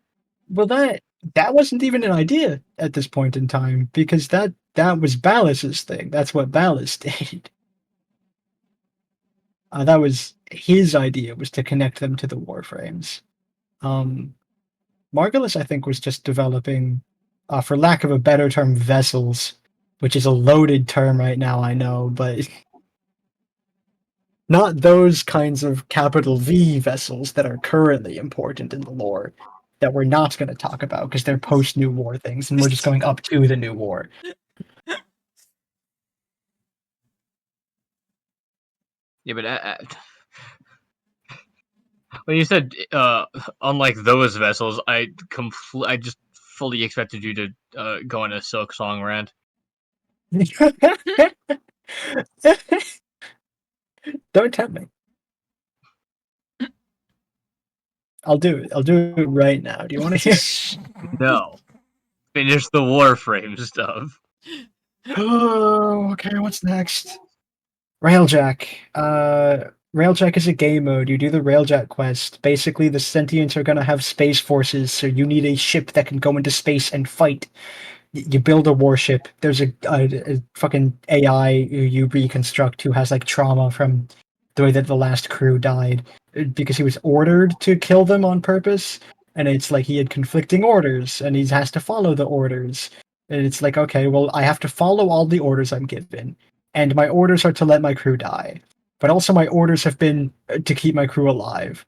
Well, that wasn't even an idea at this point in time, because that was Ballas's thing. That's what Ballas did. That was his idea, was to connect them to the Warframes. Margulis, I think, was just developing, for lack of a better term, vessels, which is a loaded term right now, I know, but not those kinds of capital V vessels that are currently important in the lore that we're not going to talk about because they're post-New War things, and we're just going up to the New War. Yeah, but when you said unlike those vessels, I just fully expected you to go on a Silk Song rant. Don't tempt me. I'll do it. I'll do it right now. Do you want to hear? No. Finish the Warframe stuff. Oh, okay. What's next? Railjack. Railjack is a game mode. You do the Railjack quest. Basically, the sentients are gonna have space forces, so you need a ship that can go into space and fight. You build a warship. There's a fucking AI who you reconstruct who has like trauma from the way that the last crew died because he was ordered to kill them on purpose, and it's like he had conflicting orders and he has to follow the orders. And it's like, okay, well, I have to follow all the orders I'm given, and my orders are to let my crew die. But also my orders have been to keep my crew alive.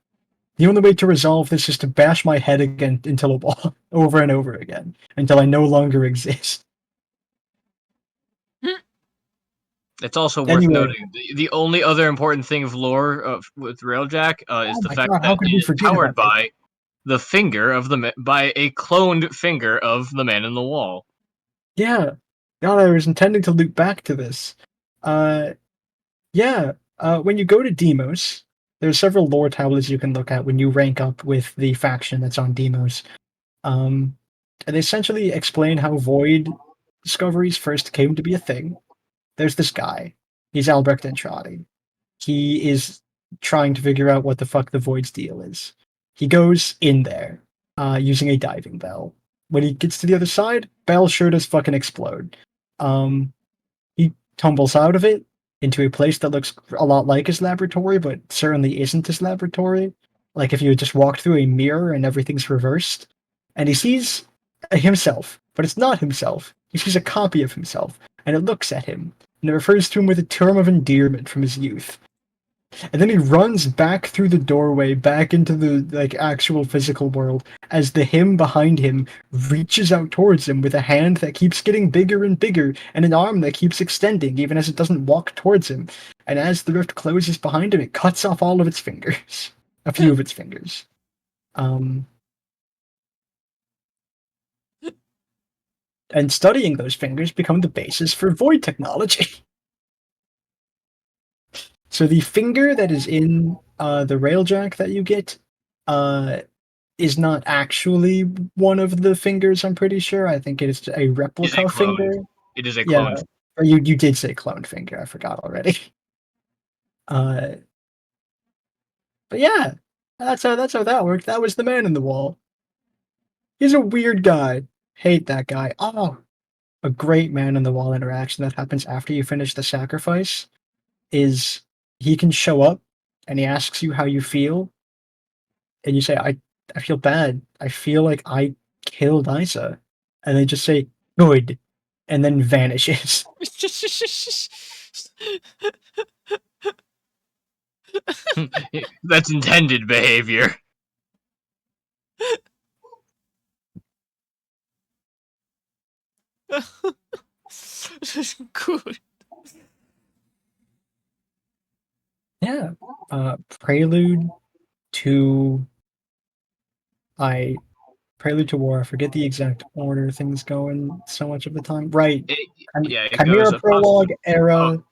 The only way to resolve this is to bash my head again into a wall over and over again until I no longer exist. It's also worth Anyway, noting the only other important thing of lore with Railjack is oh the my fact god, that how could it we is forget powered about this? by the finger of by a cloned finger of the man in the wall. Yeah, God, I was intending to loop back to this. Uh, yeah, when you go to Demos, there's several lore tablets you can look at when you rank up with the faction that's on Demos. And they essentially explain how Void discoveries first came to be a thing. There's this guy. He's Albrecht Andrade. He is trying to figure out what the fuck the Void's deal is. He goes in there, using a diving bell. When he gets to the other side, bell sure does fucking explode. Um, he tumbles out of it into a place that looks a lot like his laboratory, but certainly isn't his laboratory. Like if you just walked through a mirror and everything's reversed. And he sees himself, but it's not himself. He sees a copy of himself, and it looks at him, and it refers to him with a term of endearment from his youth. And then he runs back through the doorway, back into the actual physical world, as the him behind him reaches out towards him with a hand that keeps getting bigger and bigger, and an arm that keeps extending, even as it doesn't walk towards him. And as the rift closes behind him, it cuts off all of its fingers. A few of its fingers. And studying those fingers become the basis for void technology. So the finger that is in the railjack that you get is not actually one of the fingers, I'm pretty sure. I think it is a replica finger. It is a Yeah, cloned. or you did say cloned finger. I forgot already. But yeah, that's how that worked. That was the man in the wall. He's a weird guy. Hate that guy. Oh, a great man in the wall interaction that happens after you finish the sacrifice is he can show up and he asks you how you feel, and you say, I feel bad. I feel like I killed Isa. And they just say, good, and then vanishes. That's intended behavior. Good. Yeah. Prelude to Prelude to War. I forget the exact order things go in so much of the time. Right. It goes Chimera Prologue oh, era.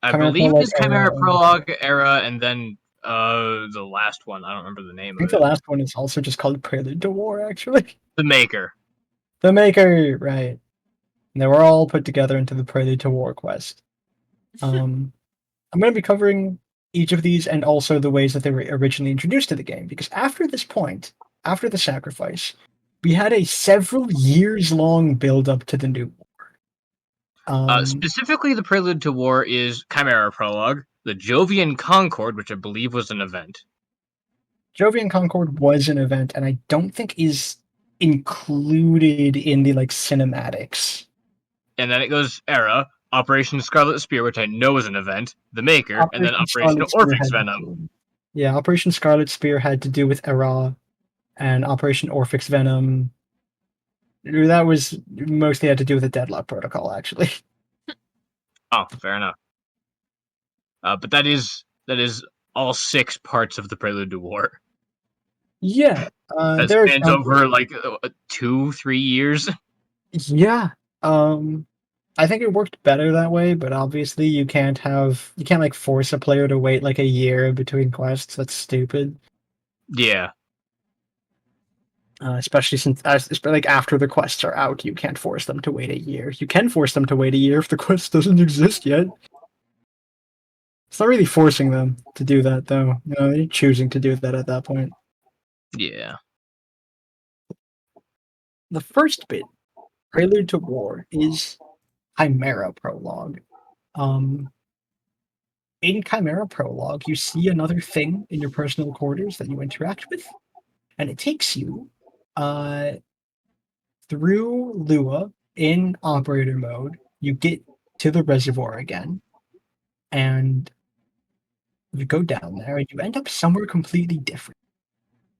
I Chimera believe it Prologue is era. Chimera Prologue era, and then the last one. I don't remember the name I think of the it. last one is also just called Prelude to War, actually. The Maker. The Maker, right. And they were all put together into the Prelude to War quest. I'm going to be covering each of these and also the ways that they were originally introduced to the game, because after this point, after the sacrifice, we had a several years long build up to the new war. Specifically, the Prelude to War is Chimera Prologue, the Jovian Concord, which I believe was an event. Jovian Concord was an event, and I don't think is included in the cinematics. And then it goes Era, Operation Scarlet Spear, which I know is an event, The Maker, and then Operation Orphix Venom. Yeah, Operation Scarlet Spear had to do with Era, and Operation Orphix Venom. That was mostly had to do with the Deadlock Protocol, actually. Oh, fair enough. But that is all 6 parts of the Prelude to War. Yeah, that spans over 2-3 years. Yeah, I think it worked better that way, but obviously you can't force a player to wait a year between quests. That's stupid. Yeah. Especially since after the quests are out, you can't force them to wait a year. You can force them to wait a year if the quest doesn't exist yet. It's not really forcing them to do that, though. They're choosing to do that at that point. Yeah. The first bit, Prelude to War, is Chimera Prologue. In Chimera Prologue, you see another thing in your personal quarters that you interact with, and it takes you through Lua in operator mode, you get to the reservoir again, and you go down there, and you end up somewhere completely different.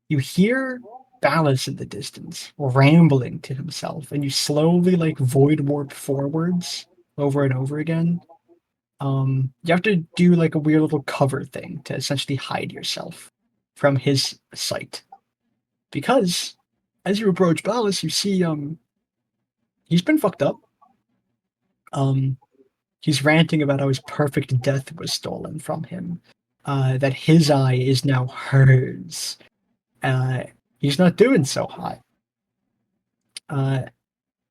You hear Ballas in the distance, rambling to himself, and you slowly like void warp forwards over and over again. You have to do like a weird little cover thing to essentially hide yourself from his sight. Because as you approach Ballas, you see he's been fucked up. He's ranting about how his perfect death was stolen from him. That his eye is now hers. He's not doing so hot.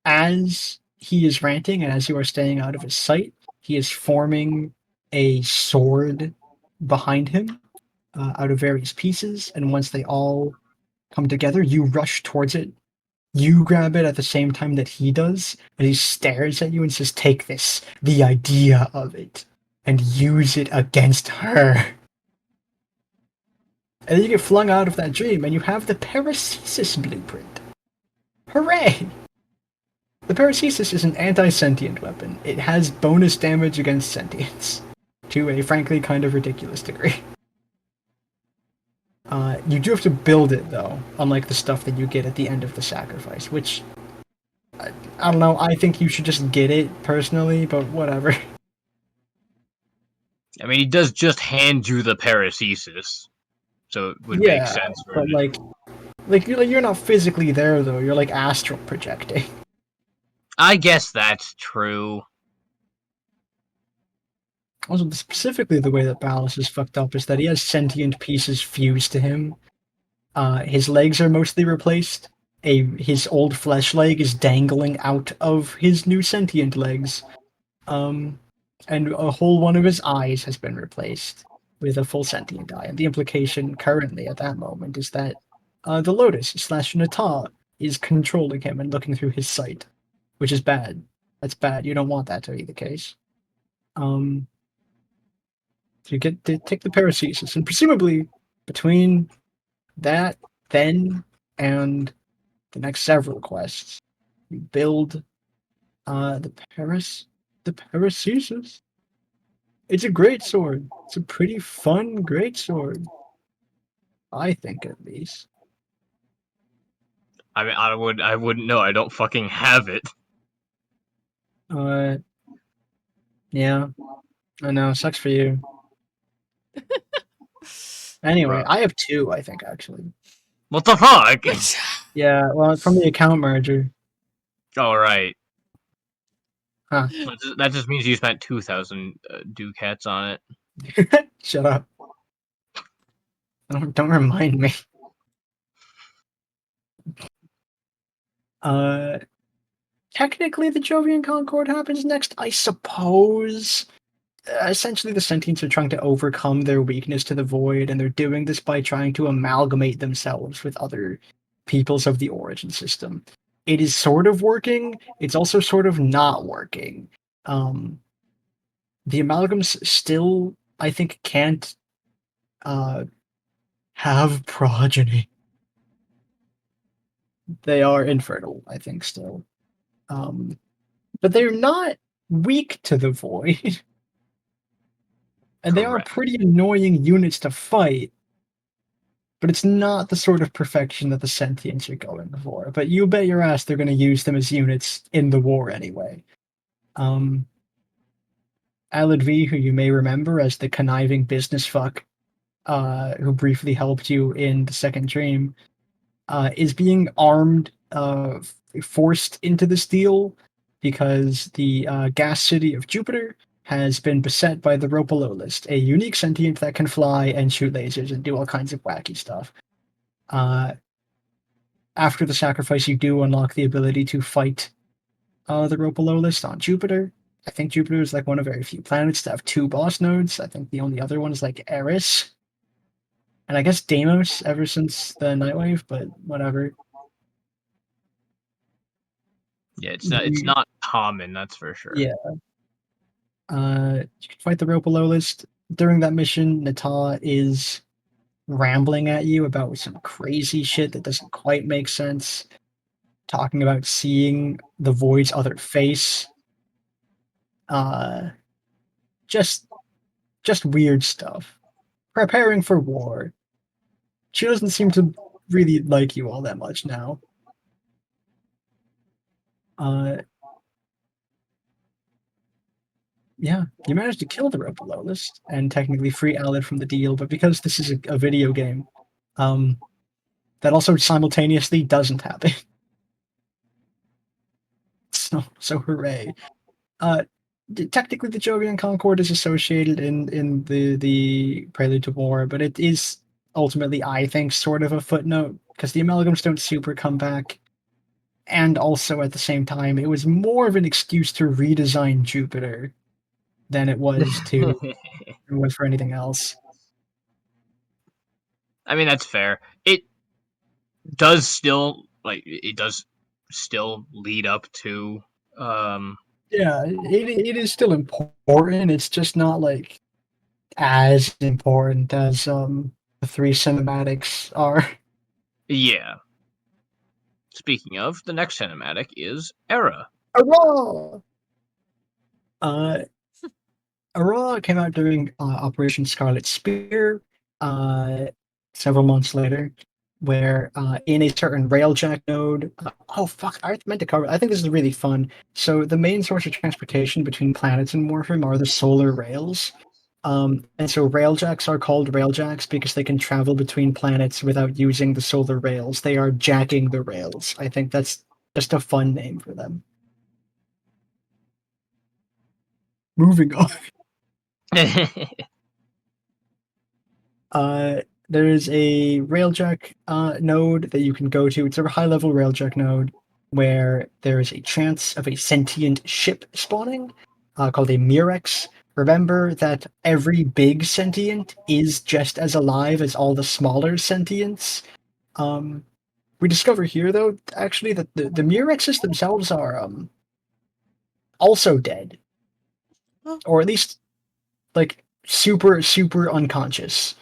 As he is ranting and as you are staying out of his sight, he is forming a sword behind him out of various pieces. And once they all come together, you rush towards it. You grab it at the same time that he does, and he stares at you and says, "Take this, the idea of it, and use it against her." And then you get flung out of that dream, and you have the Paracesis blueprint. Hooray! The Paracesis is an anti-sentient weapon. It has bonus damage against sentience, to a frankly kind of ridiculous degree. You do have to build it, though, unlike the stuff that you get at the end of the sacrifice, which, I don't know, I think you should just get it, personally, but whatever. I mean, he does just hand you the Paracesis, so it would make sense for but it. You're not physically there, though, you're like astral projecting. I guess that's true. Also, specifically the way that Ballas is fucked up is that he has sentient pieces fused to him. His legs are mostly replaced. His old flesh leg is dangling out of his new sentient legs. And a whole one of his eyes has been replaced with a full sentient eye. And the implication currently at that moment is that the Lotus / Nata is controlling him and looking through his sight, which is bad. That's bad. You don't want that to be the case. So you get to take the Paracesis, and presumably between that, then, and the next several quests, you build the Paracesis. It's a great sword. It's a pretty fun, great sword. I think, at least. I mean, I wouldn't know. I don't fucking have it. Yeah. I know, sucks for you. Anyway, Bruh. I have 2, I think, actually. What the fuck? Yeah, well, from the account merger. Alright. Huh. That just means you spent 2,000 ducats on it. Shut up. Don't remind me. Technically, the Jovian Concord happens next, I suppose. Essentially, the Sentients are trying to overcome their weakness to the Void, and they're doing this by trying to amalgamate themselves with other peoples of the Origin System. It is sort of working, it's also sort of not working. The amalgams still, I think, can't have progeny. They are infertile, I think, still. But they're not weak to the Void. And they are Correct. pretty annoying units to fight, but it's not the sort of perfection that the Sentients are going for. But you bet your ass they're going to use them as units in the war anyway. Alad V, who you may remember as the conniving business fuck who briefly helped you in the second dream, is being armed, forced into this deal because the gas city of Jupiter has been beset by the Ropalolist, a unique sentient that can fly and shoot lasers and do all kinds of wacky stuff. After the sacrifice, you do unlock the ability to fight the Ropalolist on Jupiter. I think Jupiter is like one of very few planets to have 2 boss nodes. I think the only other one is like Eris. And I guess Deimos ever since the Nightwave, but whatever. Yeah, it's not common, that's for sure. Yeah. You can fight the Ropalolist. During that mission, Nata is rambling at you about some crazy shit that doesn't quite make sense. talking about seeing the void's other face. Just weird stuff. Preparing for war. She doesn't seem to really like you all that much now. Yeah, you managed to kill the Robololist and technically free Alid from the deal, but because this is a video game, that also simultaneously doesn't happen. So hooray. Technically, the Jovian Concord is associated in the Prelude to War, but it is ultimately, I think, sort of a footnote because the amalgams don't super come back, and also at the same time, it was more of an excuse to redesign Jupiter than it was for anything else. I mean, that's fair. It does still lead up to Yeah, it is still important. It's just not like as important as the three cinematics are. Yeah. Speaking of, the next cinematic is Era. Hurrah! Aurora came out during Operation Scarlet Spear several months later, where in a certain railjack node. Oh fuck! I meant to cover. I think this is really fun. So the main source of transportation between planets in Warframe are the solar rails. And so railjacks are called railjacks because they can travel between planets without using the solar rails. They are jacking the rails. I think that's just a fun name for them. Moving on. There is a railjack node that you can go to. It's a high-level railjack node where there is a chance of a sentient ship spawning called a Murex. Remember that every big sentient is just as alive as all the smaller sentients. We discover here, though, actually, that the Murexes themselves are also dead, or at least like super unconscious.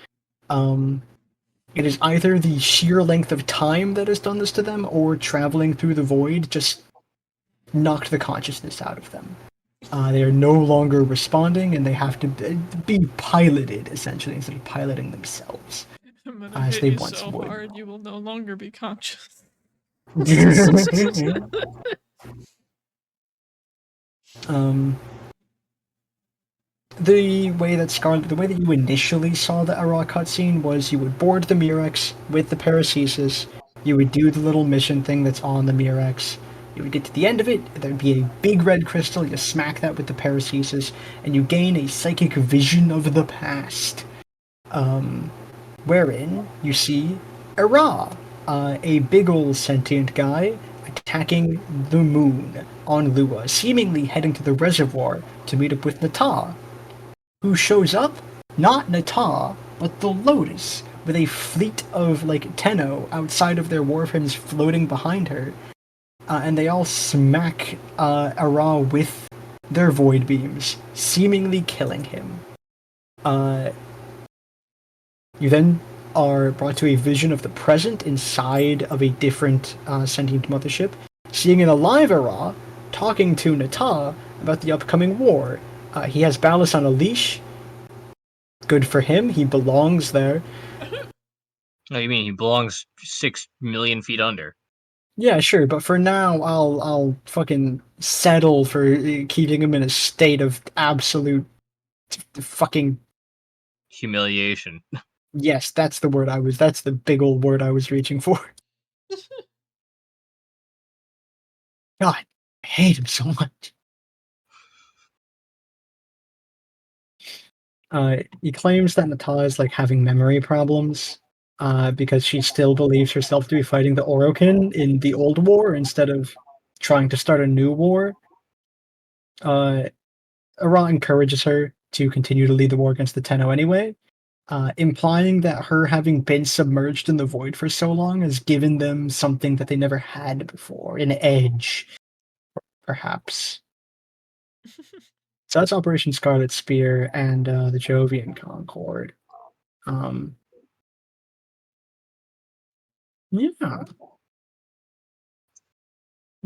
It is either the sheer length of time that has done this to them, or traveling through the void just knocked the consciousness out of them. They are no longer responding, and they have to be piloted, essentially, instead of piloting themselves, I'm gonna as hit they you once so would. hard you will no longer be conscious. um, the way that you initially saw the Ara cutscene was you would board the Murex with the Paracesis, you would do the little mission thing that's on the Murex, you would get to the end of it, there'd be a big red crystal, you smack that with the Paracesis, and you gain a psychic vision of the past, wherein you see Ara, a big ol' sentient guy, attacking the moon on Lua, seemingly heading to the reservoir to meet up with Nata, who shows up? Not Nata, but the Lotus, with a fleet of like Tenno outside of their warframes floating behind her, and they all smack Ara with their void beams, seemingly killing him. You then are brought to a vision of the present inside of a different sentient mothership, seeing an alive Ara talking to Nata about the upcoming war. He has Ballas on a leash. Good for him. He belongs there. No, you mean he belongs 6 million feet under? Yeah, sure, but for now, I'll fucking settle for keeping him in a state of absolute fucking Humiliation. yes. That's the word I was. That's the big old word I was reaching for. God, I hate him so much. He claims that Natalia is like having memory problems, because she still believes herself to be fighting the Orokin in the old war instead of trying to start a new war. Ara encourages her to continue to lead the war against the Tenno anyway, implying that her having been submerged in the void for so long has given them something that they never had before, an edge, perhaps. So that's Operation Scarlet Spear and the Jovian Concord. Um, yeah.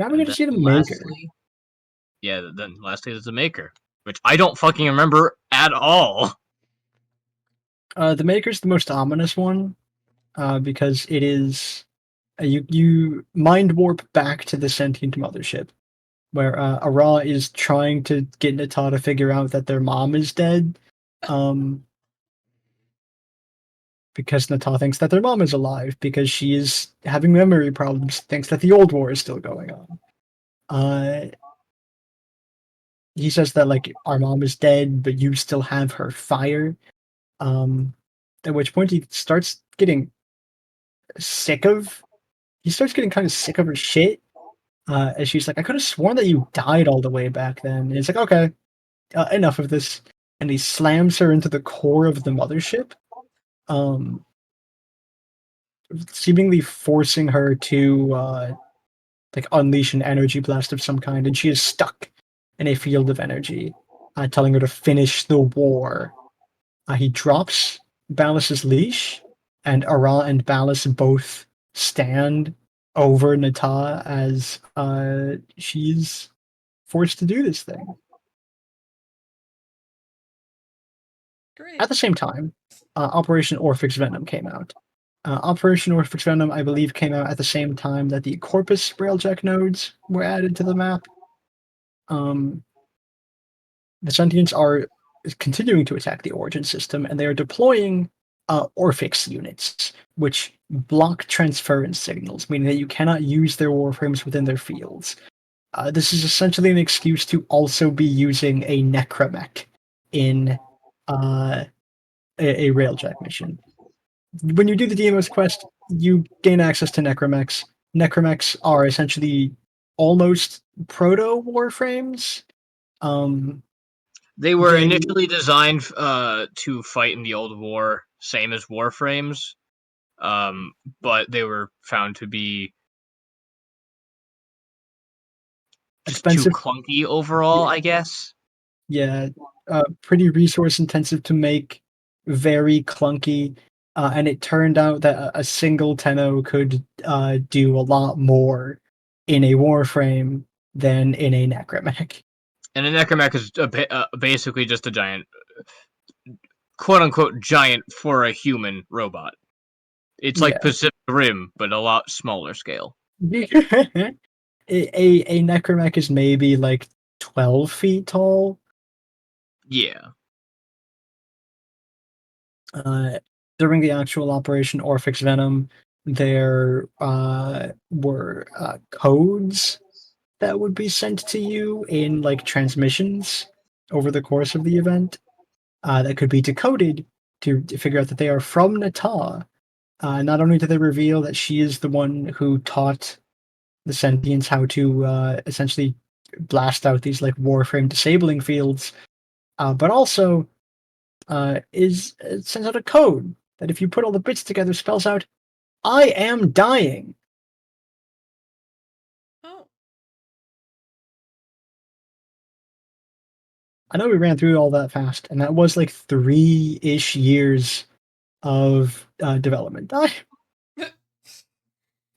Now we're gonna see the maker. Then lastly there's the maker, which I don't fucking remember at all. The maker's the most ominous one, because it is you mind warp back to the sentient mothership, where Ara is trying to get Nata to figure out that their mom is dead, because Nata thinks that their mom is alive because she is having memory problems, thinks that the old war is still going on. He says that like our mom is dead, but you still have her fire. At which point he starts getting sick of. He starts getting kind of sick of her shit. As she's like, I could have sworn that you died all the way back then. And he's like, okay, enough of this. And he slams her into the core of the mothership, seemingly forcing her to like unleash an energy blast of some kind. And she is stuck in a field of energy, telling her to finish the war. He drops Ballas's leash, and Ara and Ballas both stand over Nata as she's forced to do this thing. Great. At the same time, Operation Orphix Venom came out. Operation Orphix Venom, I believe, came out at the same time that the Corpus Railjack nodes were added to the map. The Sentients are continuing to attack the Origin system, and they are deploying Orphix units, which block transference signals, meaning that you cannot use their warframes within their fields. This is essentially an excuse to also be using a Necromech in a Railjack mission. When you do the DMO's quest, you gain access to Necromechs. Necromechs are essentially almost proto-warframes. They were initially designed to fight in the old war, same as Warframes, but they were found to be just expensive, too clunky overall, I guess. Yeah, pretty resource intensive to make, very clunky, and it turned out that a single Tenno could do a lot more in a Warframe than in a Necromech. And a Necromech is basically just a giant, quote-unquote, giant for a human robot. It's like Pacific Rim, but a lot smaller scale. a Necromech is maybe like 12 feet tall. Yeah. During the actual Operation Orphix Venom, there were codes that would be sent to you in like transmissions over the course of the event, that could be decoded to figure out that they are from Nata. Not only do they reveal that she is the one who taught the Sentients how to essentially blast out these like Warframe disabling fields, but also sends out a code that, if you put all the bits together, spells out, "I am dying." Oh. I know we ran through all that fast, and that was like 3-ish years of development.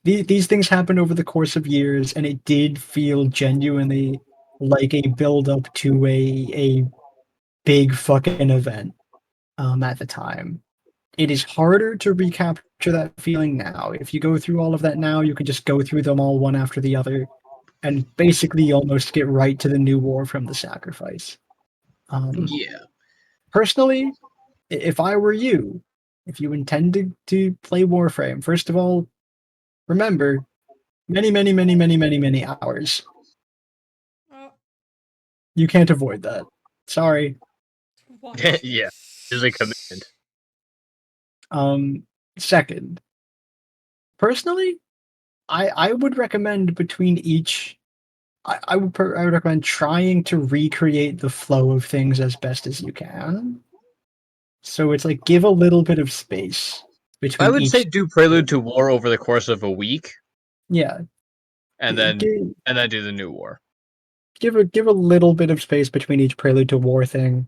These things happened over the course of years, and it did feel genuinely like a build-up to a big fucking event at the time. It is harder to recapture that feeling now. If you go through all of that now, you can just go through them all one after the other and basically almost get right to the new war from the sacrifice. Yeah. Personally, if I were you, if you intended to play Warframe, first of all, remember, many, many, many, many, many, many hours. You can't avoid that. Sorry. What? Yeah, is a commitment. Second, personally, I would recommend between each. I would recommend trying to recreate the flow of things as best as you can. So it's like give a little bit of space between. I would say do Prelude to War over the course of a week. Yeah, and then do the new war. Give a little bit of space between each Prelude to War thing,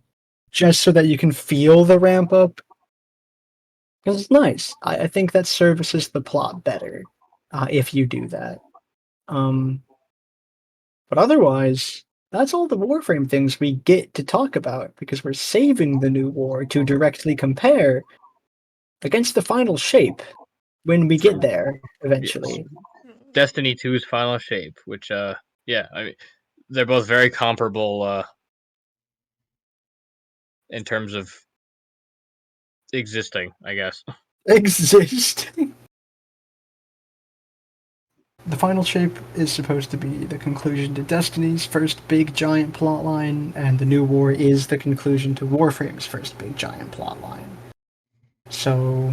just so that you can feel the ramp up. Because it's nice. I think that services the plot better if you do that. But otherwise, that's all the Warframe things we get to talk about, because we're saving the new war to directly compare against the final shape when we get there eventually. Yes. Destiny 2's final shape, which yeah, I mean, they're both very comparable in terms of existing, I guess. Existing. The final shape is supposed to be the conclusion to Destiny's first big giant plotline, and the new war is the conclusion to Warframe's first big giant plotline. So,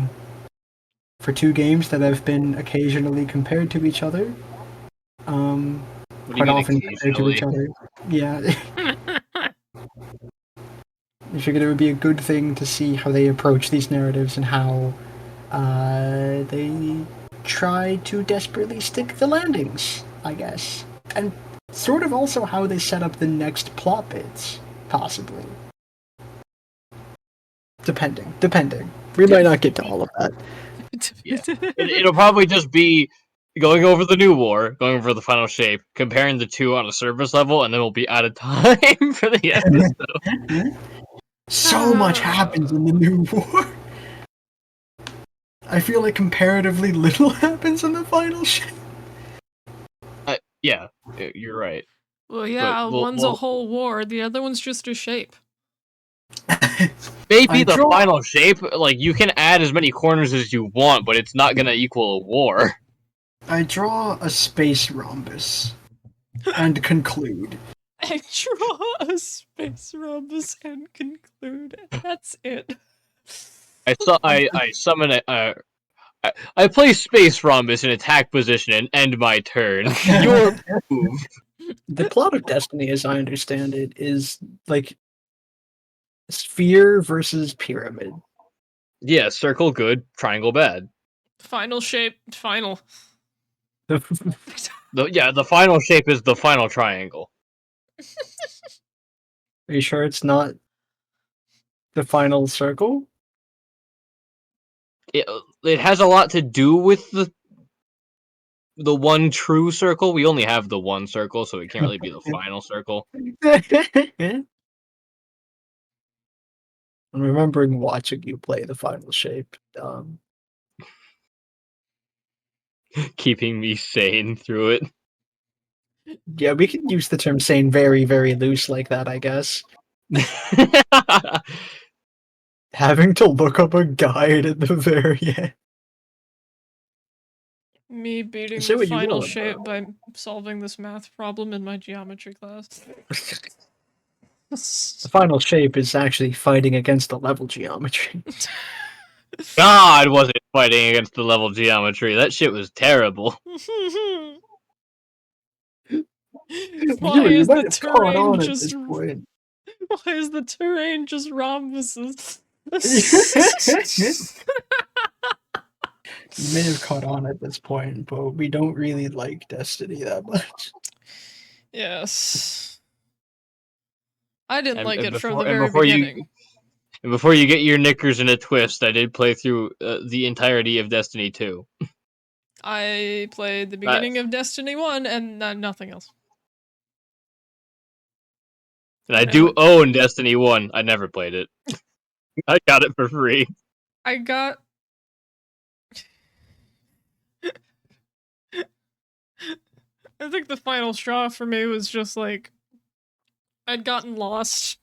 for two games that have been occasionally compared to each other, quite often compared to each other, yeah, I figured it would be a good thing to see how they approach these narratives and how they try to desperately stick the landings, I guess. And sort of also how they set up the next plot bits, possibly. Depending. We might not get to all of that. Yeah. It'll probably just be going over the new war, going over the final shape, comparing the two on a surface level, and then we'll be out of time for the episode. So much happens in the new war. I feel like comparatively little happens in the final shape. Yeah, you're right. Well, yeah, one's a whole war, the other one's just a shape. Maybe the final shape, like, you can add as many corners as you want, but it's not gonna equal a war. I draw a space rhombus and conclude. I draw a space rhombus and conclude. That's it. I summon a. I play space rhombus in attack position and end my turn. Your move. The plot of Destiny, as I understand it, is like sphere versus pyramid. Yeah, circle good, triangle bad. Final shape, final. The final shape is the final triangle. Are you sure it's not the final circle? It has a lot to do with the one true circle. We only have the one circle, so it can't really be the final circle. I'm remembering watching you play the final shape. Keeping me sane through it. Yeah, we can use the term sane very, very loose like that, I guess. Having to look up a guide at the very end. Me beating the final shape by solving this math problem in my geometry class. The final shape is actually fighting against the level geometry. God wasn't fighting against the level geometry. That shit was terrible. Why is the terrain just Why is the terrain just rhombuses? You may have caught on at this point, but we don't really like Destiny that much. Yes. I didn't like it from the very beginning. And before you get your knickers in a twist, I did play through the entirety of Destiny 2. I played the beginning of Destiny 1 and nothing else. And I do own Destiny 1. I never played it. I got it for free. I think the final straw for me was just like I'd gotten lost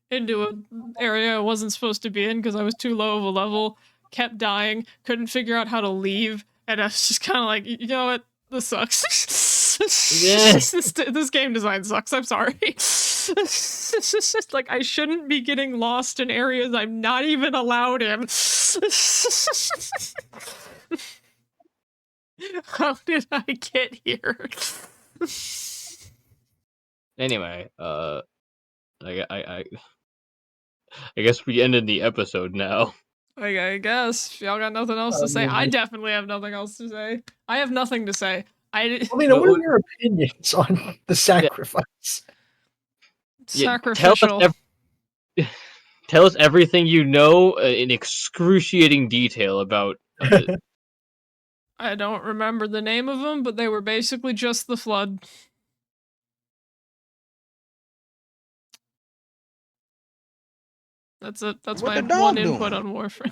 into an area I wasn't supposed to be in because I was too low of a level, kept dying, couldn't figure out how to leave, and I was just kind of like, you know what, this sucks. This game design sucks, I'm sorry. It's just like, I shouldn't be getting lost in areas I'm not even allowed in. How did I get here? Anyway, I guess we ended the episode now. I guess y'all got nothing else to say. I definitely have nothing else to say. I have nothing to say. I mean, what are your opinions on the sacrifice? Sacrificial. Tell us everything you know in excruciating detail about it. I don't remember the name of them, but they were basically just the Flood. That's it. That's What my the dog one doing? input on Warframe.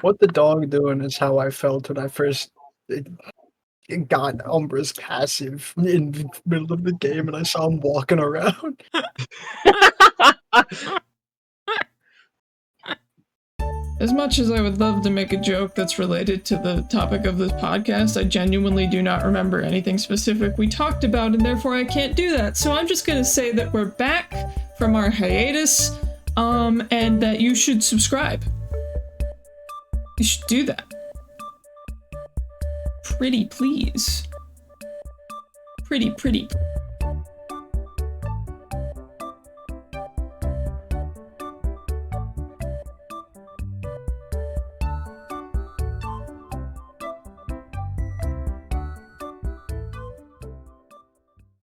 What the dog doing is how I felt when I first got Umbra's passive in the middle of the game and I saw him walking around. As much as I would love to make a joke that's related to the topic of this podcast, I genuinely do not remember anything specific we talked about, and therefore I can't do that. So I'm just gonna say that we're back from our hiatus, and that you should subscribe. You should do that. Pretty please. Pretty.